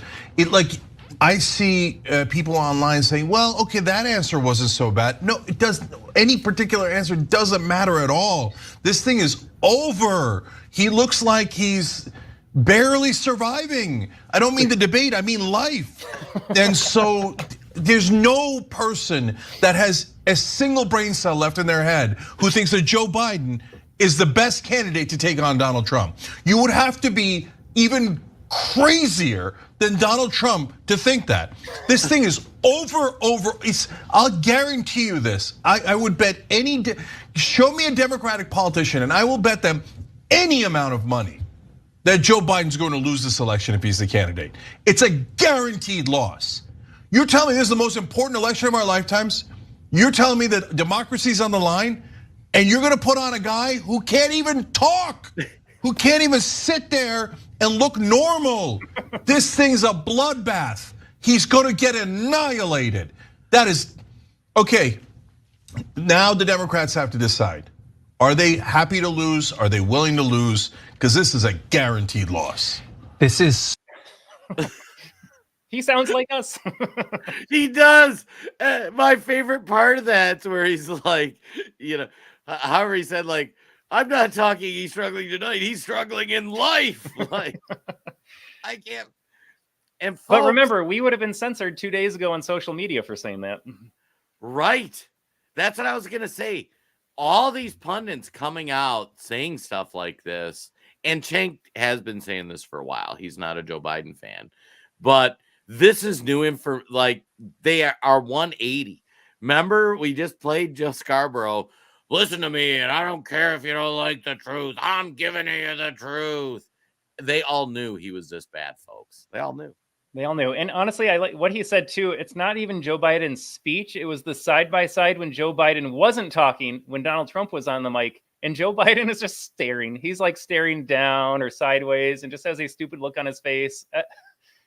I see people online saying, well, okay, that answer wasn't so bad. No, it doesn't. Any particular answer doesn't matter at all. This thing is over. He looks like he's barely surviving. I don't mean the debate, I mean life. And so there's no person that has a single brain cell left in their head who thinks that Joe Biden is the best candidate to take on Donald Trump. You would have to be even crazier than Donald Trump to think that. This thing is over. I'll guarantee you this. I would bet show me a Democratic politician and I will bet them any amount of money that Joe Biden's going to lose this election if he's the candidate. It's a guaranteed loss. You're telling me this is the most important election of our lifetimes? You're telling me that democracy's on the line and you're gonna put on a guy who can't even talk, who can't even sit there and look normal. This thing's a bloodbath. He's gonna get annihilated. That is, okay, now the Democrats have to decide. Are they happy to lose? Are they willing to lose? Because this is a guaranteed loss. This is... He sounds like us. He does. My favorite part of that's where he's like, however he said, like, I'm not talking he's struggling tonight. He's struggling in life. Like, I can't. And folks, but remember, we would have been censored 2 days ago on social media for saying that. Right. That's what I was going to say. All these pundits coming out saying stuff like this, and Cenk has been saying this for a while. He's not a Joe Biden fan, but this is new info. Like, they are 180. Remember, we just played Joe Scarborough. Listen to me, and I don't care if you don't like the truth. I'm giving you the truth. They all knew he was this bad, folks. They all knew. They all knew. And honestly, I like what he said too. It's not even Joe Biden's speech. It was the side-by-side when Joe Biden wasn't talking, when Donald Trump was on the mic, and Joe Biden is just staring. He's like staring down or sideways and just has a stupid look on his face.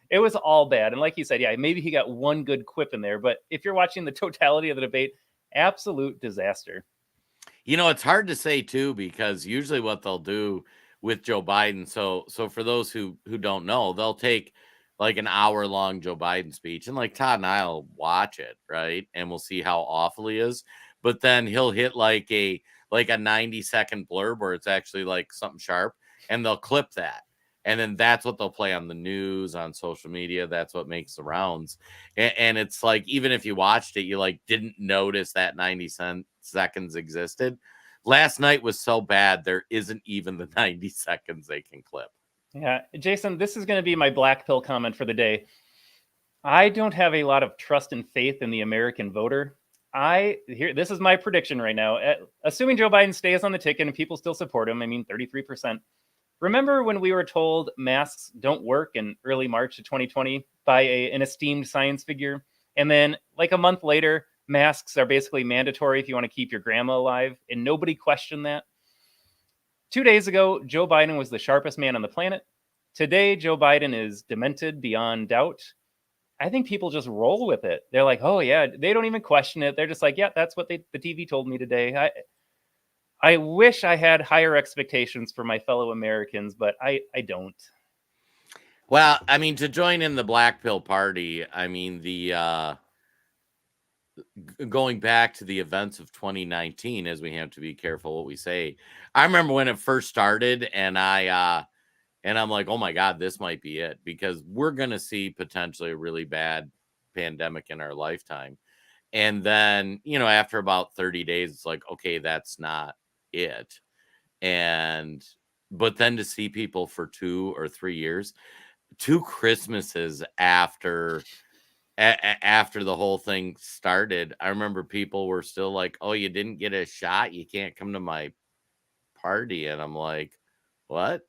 It was all bad. And like he said, yeah, maybe he got one good quip in there. But if you're watching the totality of the debate, absolute disaster. It's hard to say too, because usually what they'll do with Joe Biden. So for those who don't know, they'll take like an hour-long Joe Biden speech, and like Todd and I'll watch it, right? And we'll see how awful he is. But then he'll hit like a 90-second blurb where it's actually like something sharp, and they'll clip that. And then that's what they'll play on the news, on social media. That's what makes the rounds. And it's like, even if you watched it, you like didn't notice that 90 seconds existed. Last night was so bad, there isn't even the 90 seconds they can clip. Yeah, Jason, this is going to be my black pill comment for the day. I don't have a lot of trust and faith in the American voter. This is my prediction right now. Assuming Joe Biden stays on the ticket and people still support him, 33%. Remember when we were told masks don't work in early March of 2020 by an esteemed science figure? And then like a month later, masks are basically mandatory if you want to keep your grandma alive, and nobody questioned that. 2 days ago, Joe Biden was the sharpest man on the planet. Today, Joe Biden is demented beyond doubt. I think people just roll with it. They're like, oh yeah, they don't even question it. They're just like, yeah, that's what the TV told me today. I wish I had higher expectations for my fellow Americans, but I don't. Well, to join in the black pill party, going back to the events of 2019, as we have to be careful what we say. I remember when it first started, and I'm like, oh my God, this might be it, because we're going to see potentially a really bad pandemic in our lifetime. And then, after about 30 days, it's like, okay, that's not it. But then to see people for 2 or 3 years, 2 Christmases after the whole thing started, I remember people were still like, oh, you didn't get a shot, you can't come to my party. And I'm like, what?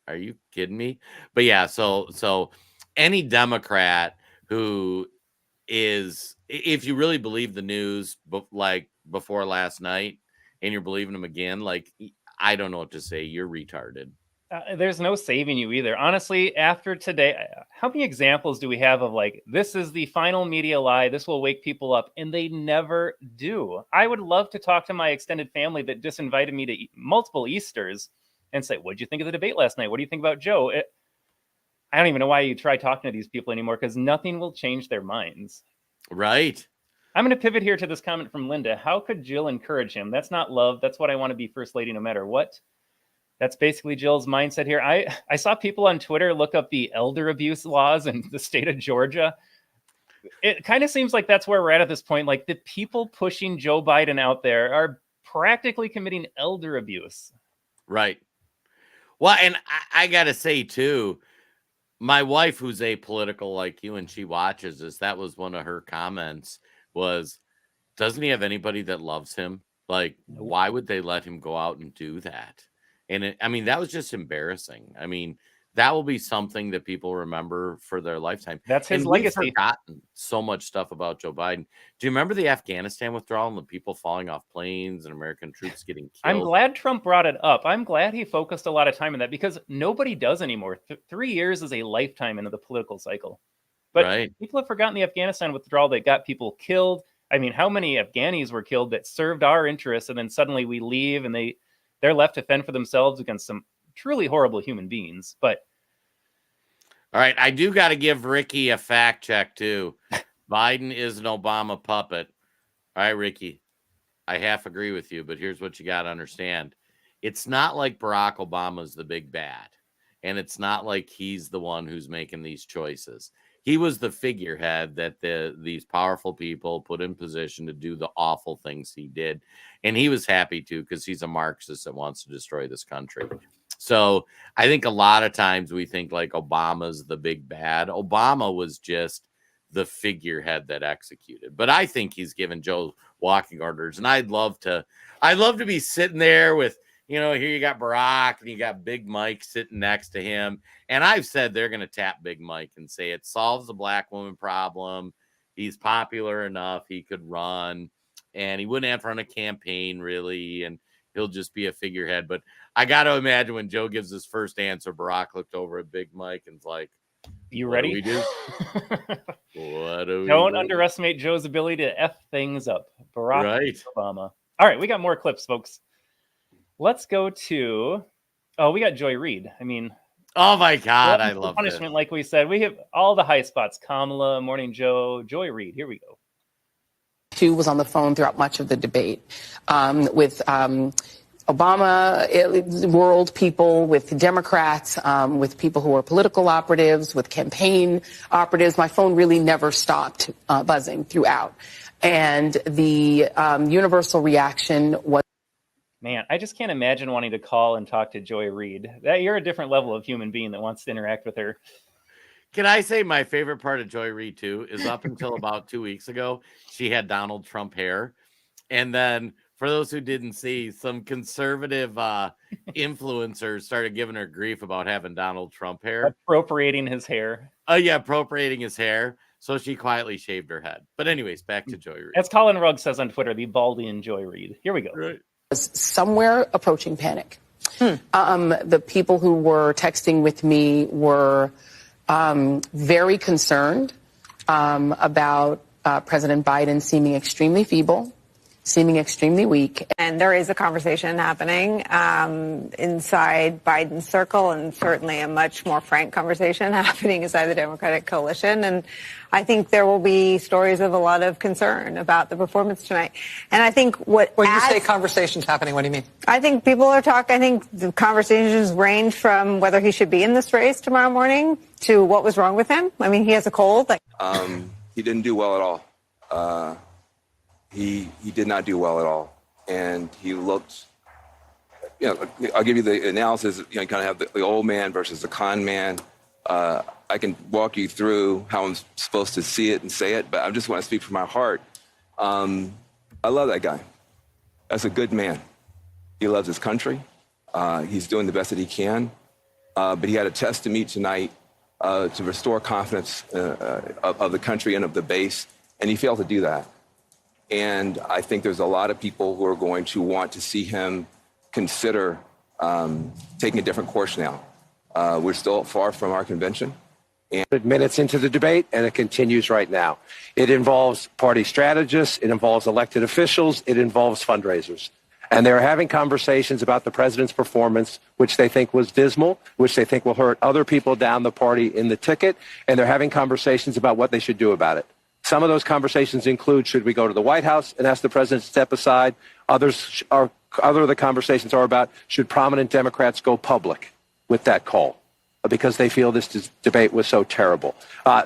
Are you kidding me? But yeah, so any Democrat who is, if you really believe the news, like before last night, and you're believing them again, like, I don't know what to say. You're retarded. There's no saving you either. Honestly, after today, how many examples do we have of like, this is the final media lie, this will wake people up, and they never do. I would love to talk to my extended family that disinvited me to multiple Easters and say, what'd you think of the debate last night? What do you think about Joe? I don't even know why you try talking to these people anymore, because nothing will change their minds. Right. I'm going to pivot here to this comment from Linda. How could Jill encourage him? That's not love. That's what I want to be first lady no matter what. That's basically Jill's mindset here. I saw people on Twitter look up the elder abuse laws in the state of Georgia. It kind of seems like that's where we're at this point. Like, the people pushing Joe Biden out there are practically committing elder abuse. Right. Well, and I got to say, too, my wife, who's apolitical like you, and she watches this, that was one of her comments was, doesn't he have anybody that loves him? Like, why would they let him go out and do that? And that was just embarrassing. That will be something that people remember for their lifetime. That's his legacy. We've forgotten so much stuff about Joe Biden. Do you remember the Afghanistan withdrawal and the people falling off planes and American troops getting killed? I'm glad Trump brought it up. I'm glad he focused a lot of time on that, because nobody does anymore. 3 years is a lifetime into the political cycle. But right. People have forgotten the Afghanistan withdrawal that got people killed. How many Afghanis were killed that served our interests, and then suddenly we leave and they're left to fend for themselves against some truly horrible human beings. But all right, I do got to give Ricky a fact check too. Biden is an Obama puppet. All right, Ricky, I half agree with you, but here's what you got to understand. It's not like Barack Obama's the big bad, and it's not like he's the one who's making these choices. He was the figurehead that these powerful people put in position to do the awful things he did. And he was happy to, because he's a Marxist that wants to destroy this country. So I think a lot of times we think like Obama's the big bad. Obama was just the figurehead that executed. But I think he's given Joe walking orders. And I'd love to be sitting there with, here you got Barack and you got Big Mike sitting next to him. And I've said they're going to tap Big Mike and say it solves the black woman problem. He's popular enough. He could run, and he wouldn't have to run a campaign really. And he'll just be a figurehead. But I got to imagine when Joe gives his first answer, Barack looked over at Big Mike and's like, you ready? What do we do? What do we Don't do? underestimate Joe's ability to F things up. Barack right. Obama. All right, we got more clips, folks. Let's go to, we got Joy Reid. Oh my God, I love punishment. This. Like we said, we have all the high spots. Kamala, Morning Joe, Joy Reid. Here we go. She was on the phone throughout much of the debate with Obama world people, with Democrats, with people who are political operatives, with campaign operatives. My phone really never stopped buzzing throughout. And the universal reaction was, man, I just can't imagine wanting to call and talk to Joy Reid. You're a different level of human being that wants to interact with her. Can I say my favorite part of Joy Reid too is up until about 2 weeks ago, she had Donald Trump hair. And then for those who didn't see, some conservative influencers started giving her grief about having Donald Trump hair. Appropriating his hair. Oh yeah, appropriating his hair. So she quietly shaved her head. But anyways, back to Joy Reid. As Colin Rugg says on Twitter, the Baldian Joy Reid. Here we go. Right. Somewhere approaching panic. The people who were texting with me were very concerned about President Biden seeming extremely feeble, seeming extremely weak. And there is a conversation happening inside Biden's circle, and certainly a much more frank conversation happening inside the Democratic coalition. And I think there will be stories of a lot of concern about the performance tonight. And I think when you say conversations happening, what do you mean? I think people are talking. I think the conversations range from whether he should be in this race tomorrow morning to what was wrong with him. I mean, he has a cold. He didn't do well at all. He did not do well at all. And he looked, I'll give you the analysis, kind of have the old man versus the con man. I can walk you through how I'm supposed to see it and say it, but I just want to speak from my heart. I love that guy. That's a good man. He loves his country. He's doing the best that he can. But he had a test to meet tonight to restore confidence of the country and of the base, and he failed to do that. And I think there's a lot of people who are going to want to see him consider taking a different course now. We're still far from our convention. Minutes into the debate, and it continues right now. It involves party strategists, it involves elected officials, it involves fundraisers. And they're having conversations about the president's performance, which they think was dismal, which they think will hurt other people down the party in the ticket, and they're having conversations about what they should do about it. Some of those conversations include, should we go to the White House and ask the president to step aside? Other of the conversations are about, should prominent Democrats go public with that call? Because they feel this debate was so terrible.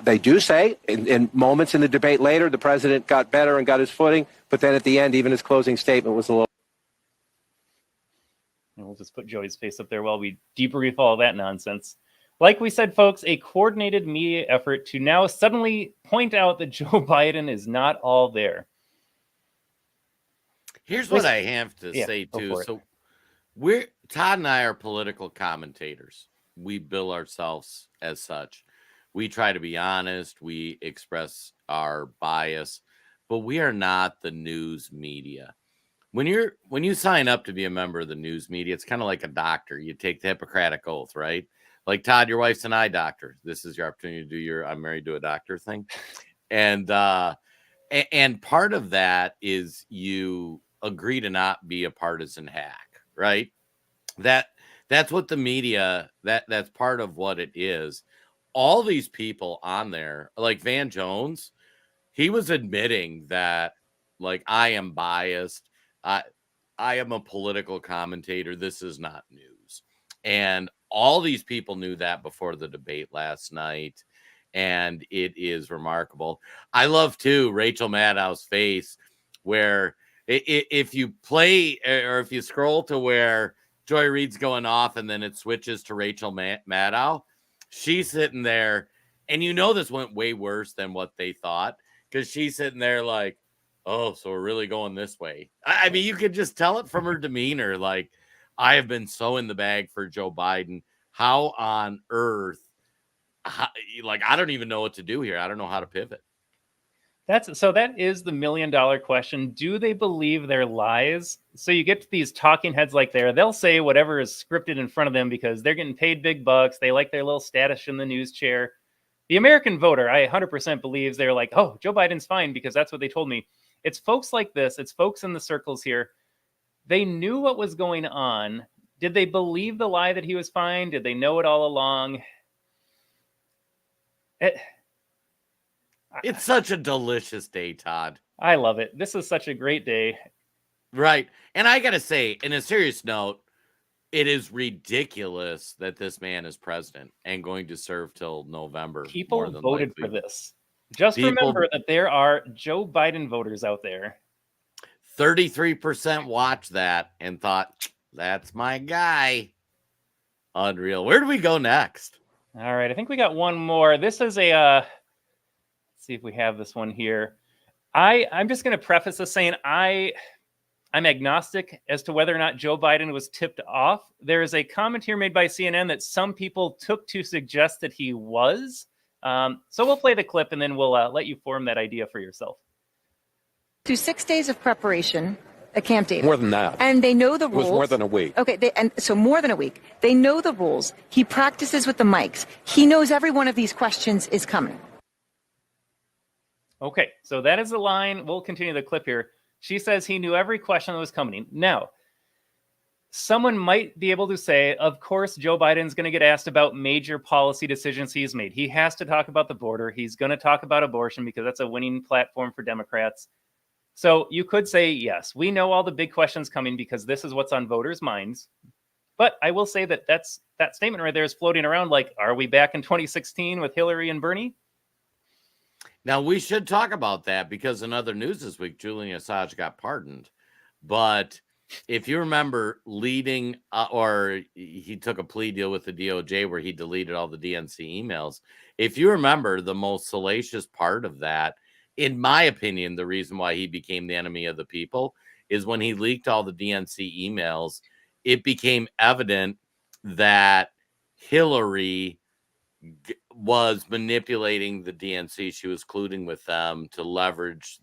They do say, in moments in the debate later, the president got better and got his footing, but then at the end, even his closing statement was a little... And we'll just put Joey's face up there while we debrief all that nonsense. Like we said, folks, a coordinated media effort to now suddenly point out that Joe Biden is not all there. Here's what I have to say, too. So Todd and I are political commentators. We bill ourselves as such. We try to be honest. We express our bias, but we are not the news media. When you sign up to be a member of the news media, it's kind of like a doctor. You take the Hippocratic Oath, right? Like Todd, your wife's an eye doctor. This is your opportunity to do your I'm married to a doctor thing. And part of that is you agree to not be a partisan hack, right? That's what the media, that's part of what it is. All these people on there, like Van Jones, he was admitting that, like, I am biased. I am a political commentator. This is not news. And all these people knew that before the debate last night. And it is remarkable. I love, too, Rachel Maddow's face, where if you play or if you scroll to where Joy Reid's going off and then it switches to Rachel Maddow, she's sitting there. And this went way worse than what they thought, because she's sitting there like, oh, so we're really going this way. I mean, you could just tell it from her demeanor. Like, I have been so in the bag for Joe Biden. How on earth? I don't even know what to do here. I don't know how to pivot. That is the $1 million question. Do they believe their lies? So you get to these talking heads like they'll say whatever is scripted in front of them because they're getting paid big bucks. They like their little status in the news chair. The American voter, I 100% believes they're like, oh, Joe Biden's fine because that's what they told me. It's folks like this. It's folks in the circles here. They knew what was going on. Did they believe the lie that he was fine? Did they know it all along? It's such a delicious day, Todd. I love it. This is such a great day. Right. And I got to say, in a serious note, it is ridiculous that this man is president and going to serve till November. People voted for this. Just remember that there are Joe Biden voters out there. 33% watched that and thought, that's my guy. Unreal. Where do we go next? All right. I think we got one more. This is let's see if we have this one here. I'm just going to preface this saying I'm agnostic as to whether or not Joe Biden was tipped off. There is a comment here made by CNN that some people took to suggest that he was. So we'll play the clip and then we'll let you form that idea for yourself. To 6 days of preparation at Camp David. More than that. And they know the rules. It was more than a week. Okay, so more than a week. They know the rules. He practices with the mics. He knows every one of these questions is coming. Okay, so that is the line. We'll continue the clip here. She says he knew every question that was coming. Now, someone might be able to say, of course, Joe Biden's going to get asked about major policy decisions he's made. He has to talk about the border. He's going to talk about abortion because that's a winning platform for Democrats. So you could say, yes, we know all the big questions coming because this is what's on voters' minds. But I will say that that statement right there is floating around like, are we back in 2016 with Hillary and Bernie? Now, we should talk about that because in other news this week, Julian Assange got pardoned. But if you remember leading or he took a plea deal with the DOJ where he deleted all the DNC emails. If you remember, the most salacious part of that, in my opinion, the reason why he became the enemy of the people is when he leaked all the DNC emails, it became evident that Hillary was manipulating the DNC. She was colluding with them to leverage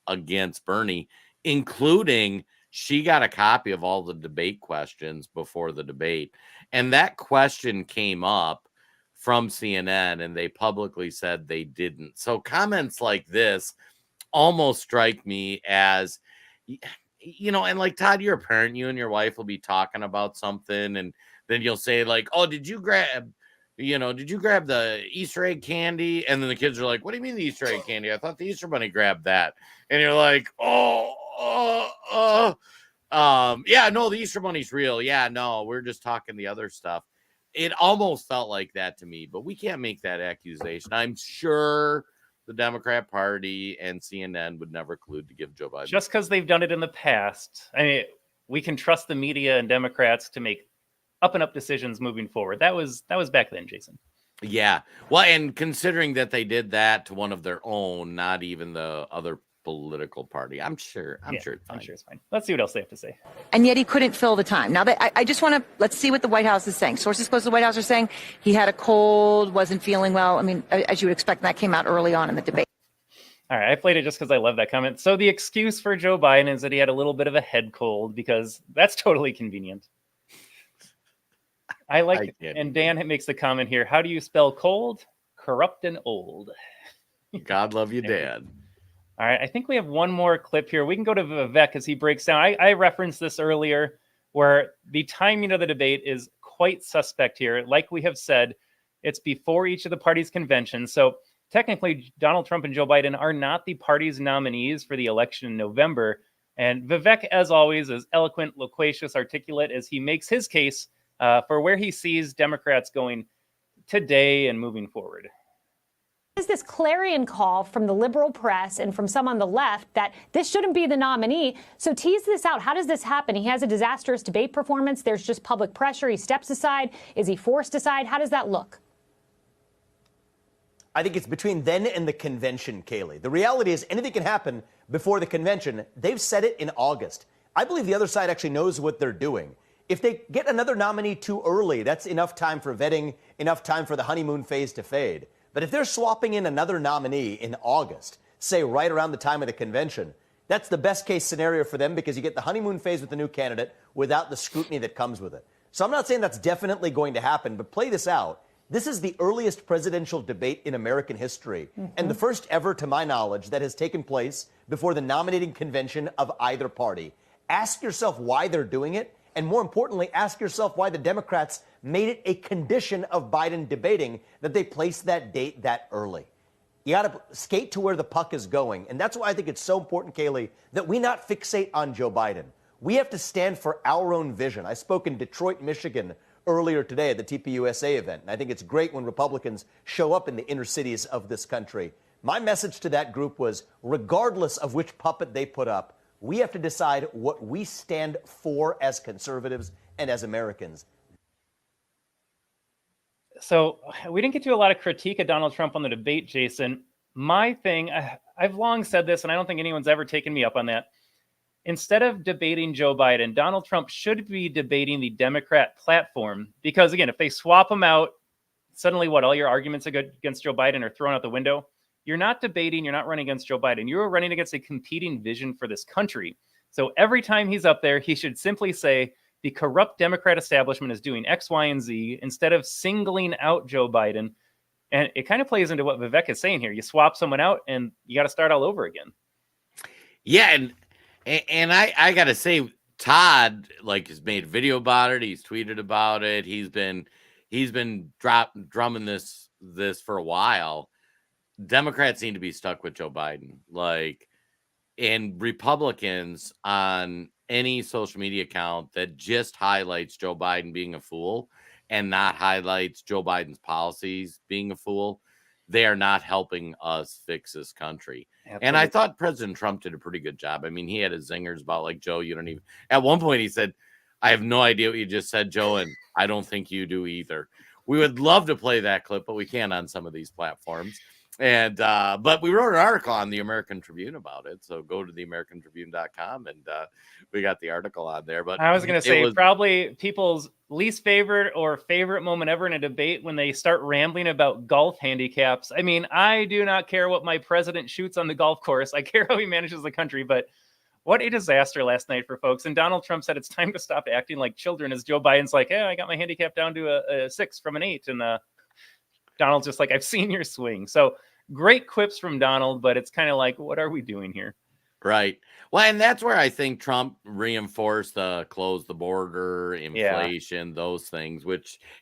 against Bernie, including she got a copy of all the debate questions before the debate. And that question came up from CNN and they publicly said they didn't. So comments like this almost strike me as, you know, and like Todd, you're a parent, you and your wife will be talking about something and then you'll say like, oh, did you grab the Easter egg candy? And then the kids are like, what do you mean the Easter egg candy? I thought the Easter bunny grabbed that. And you're like, yeah, no, the Easter bunny's real. Yeah, no, we're just talking the other stuff. It almost felt like that to me, but we can't make that accusation. I'm sure the Democrat Party and CNN would never collude to give Joe Biden. Just because they've done it in the past. I mean, we can trust the media and Democrats to make up and up decisions moving forward. That was back then, Jason. Yeah. Well, and considering that they did that to one of their own, not even the other political party, I'm sure it's fine. Let's see what else they have to say. And yet he couldn't fill the time. Now, I just want to, let's see what the White House is saying. Sources close to the White House are saying he had a cold, wasn't feeling well. I mean, as you would expect, that came out early on in the debate. All right, I played it just because I love that comment. So the excuse for Joe Biden is that he had a little bit of a head cold because that's totally convenient. I like it. And Dan makes the comment here. How do you spell cold? Corrupt and old. God love you, Dad. All right, I think we have one more clip here. We can go to Vivek as he breaks down. I referenced this earlier where the timing of the debate is quite suspect here. Like we have said, it's before each of the parties' conventions. So technically, Donald Trump and Joe Biden are not the party's nominees for the election in November. And Vivek, as always, is eloquent, loquacious, articulate as he makes his case for where he sees Democrats going today and moving forward. Is this clarion call from the liberal press and from some on the left that this shouldn't be the nominee? So tease this out. How does this happen? He has a disastrous debate performance. There's just public pressure. He steps aside. Is he forced aside? How does that look? I think it's between then and the convention, Kaylee. The reality is anything can happen before the convention. They've said it in August. I believe the other side actually knows what they're doing. If they get another nominee too early, that's enough time for vetting, enough time for the honeymoon phase to fade. But if they're swapping in another nominee in August, say right around the time of the convention, that's the best case scenario for them because you get the honeymoon phase with the new candidate without the scrutiny that comes with it. So I'm not saying that's definitely going to happen, but play this out. This is the earliest presidential debate in American history, and the first ever, to my knowledge, that has taken place before the nominating convention of either party. Ask yourself why they're doing it, and more importantly, ask yourself why the Democrats made it a condition of Biden debating that they place that date that early. You got to skate to where the puck is going, and that's why I think it's so important, Kaylee, that we not fixate on Joe Biden. We have to stand for our own vision. I spoke in Detroit, Michigan, earlier today at the TPUSA event, and I think it's great when Republicans show up in the inner cities of this country. My message to that group was, regardless of which puppet they put up, we have to decide what we stand for as conservatives and as Americans. So we didn't get to a lot of critique of Donald Trump on the debate, Jason. My thing, I've long said this, and I don't think anyone's ever taken me up on that. Instead of debating Joe Biden, Donald Trump should be debating the Democrat platform. Because, again, if they swap them out, suddenly all your arguments against Joe Biden are thrown out the window. You're not debating, you're not running against Joe Biden. You're running against a competing vision for this country. So every time he's up there, he should simply say, the corrupt Democrat establishment is doing X, Y, and Z instead of singling out Joe Biden. And it kind of plays into what Vivek is saying here. You swap someone out and you got to start all over again. Yeah. And And I gotta say, Todd has made a video about it. He's tweeted about it. He's been drumming this for a while. Democrats need to be stuck with Joe Biden, and Republicans on any social media account that just highlights Joe Biden being a fool and not highlights Joe Biden's policies being a fool. They are not helping us fix this country. Absolutely. And I thought President Trump did a pretty good job. I mean, he had his zingers about Joe, you don't even, at one point he said, I have no idea what you just said, Joe, and I don't think you do either. We would love to play that clip, but we can't on some of these platforms. And but we wrote an article on the American Tribune about it. So go to theamericantribune.com and we got the article on there. But I was going to say probably people's least favorite or favorite moment ever in a debate when they start rambling about golf handicaps. I mean, I do not care what my president shoots on the golf course. I care how he manages the country, but what a disaster last night for folks. And Donald Trump said it's time to stop acting like children as Joe Biden's like, I got my handicap down to a 6 from an 8. And Donald's just like, I've seen your swing. So great quips from Donald, but it's kind of like, what are we doing here? Right. Well, and that's where I think Trump reinforced the close the border, inflation, those things,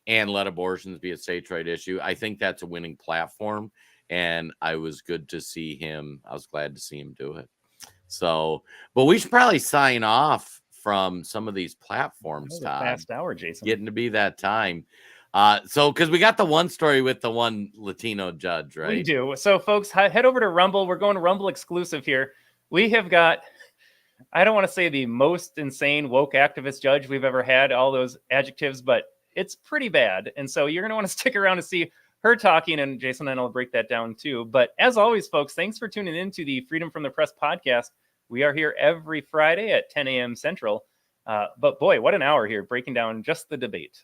and let abortions be a states' right issue. I think that's a winning platform. And I was glad to see him do it. So, but we should probably sign off from some of these platforms, Todd. Fast hour, Jason. Getting to be that time. So because we got the one story with the one Latino judge, right? We do. So folks, head over to Rumble. We're going to Rumble exclusive here. We have got, I don't want to say the most insane woke activist judge we've ever had, all those adjectives, but it's pretty bad. And so you're going to want to stick around to see her talking, and Jason and I will break that down too. But as always, folks, thanks for tuning in to the Freedom from the Press podcast. We are here every Friday at 10 a.m. Central. But boy, what an hour here breaking down just the debate.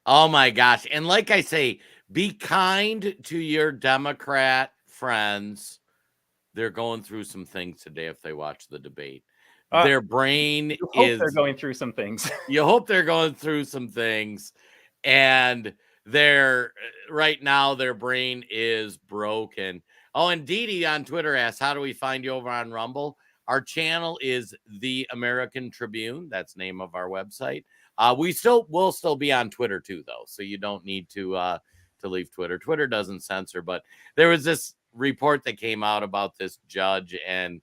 Oh my gosh. And like I say, be kind to your Democrat friends. They're going through some things today if they watch the debate. Their brain they're going through some things. You hope they're going through some things. And right now their brain is broken. Oh, and Dee Dee on Twitter asks, how do we find you over on Rumble? Our channel is The American Tribune. That's the name of our website. We'll still be on Twitter too, though. So you don't need to leave Twitter. Twitter doesn't censor, but there was this report that came out about this judge, and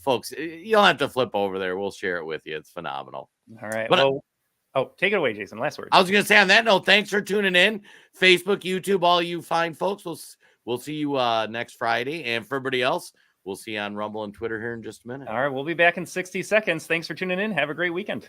folks, you'll have to flip over there. We'll share it with you. It's phenomenal. All right. But, take it away, Jason. Last word. I was going to say on that note, thanks for tuning in. Facebook, YouTube, all you fine folks. We'll see you next Friday. And for everybody else, we'll see you on Rumble and Twitter here in just a minute. All right. We'll be back in 60 seconds. Thanks for tuning in. Have a great weekend.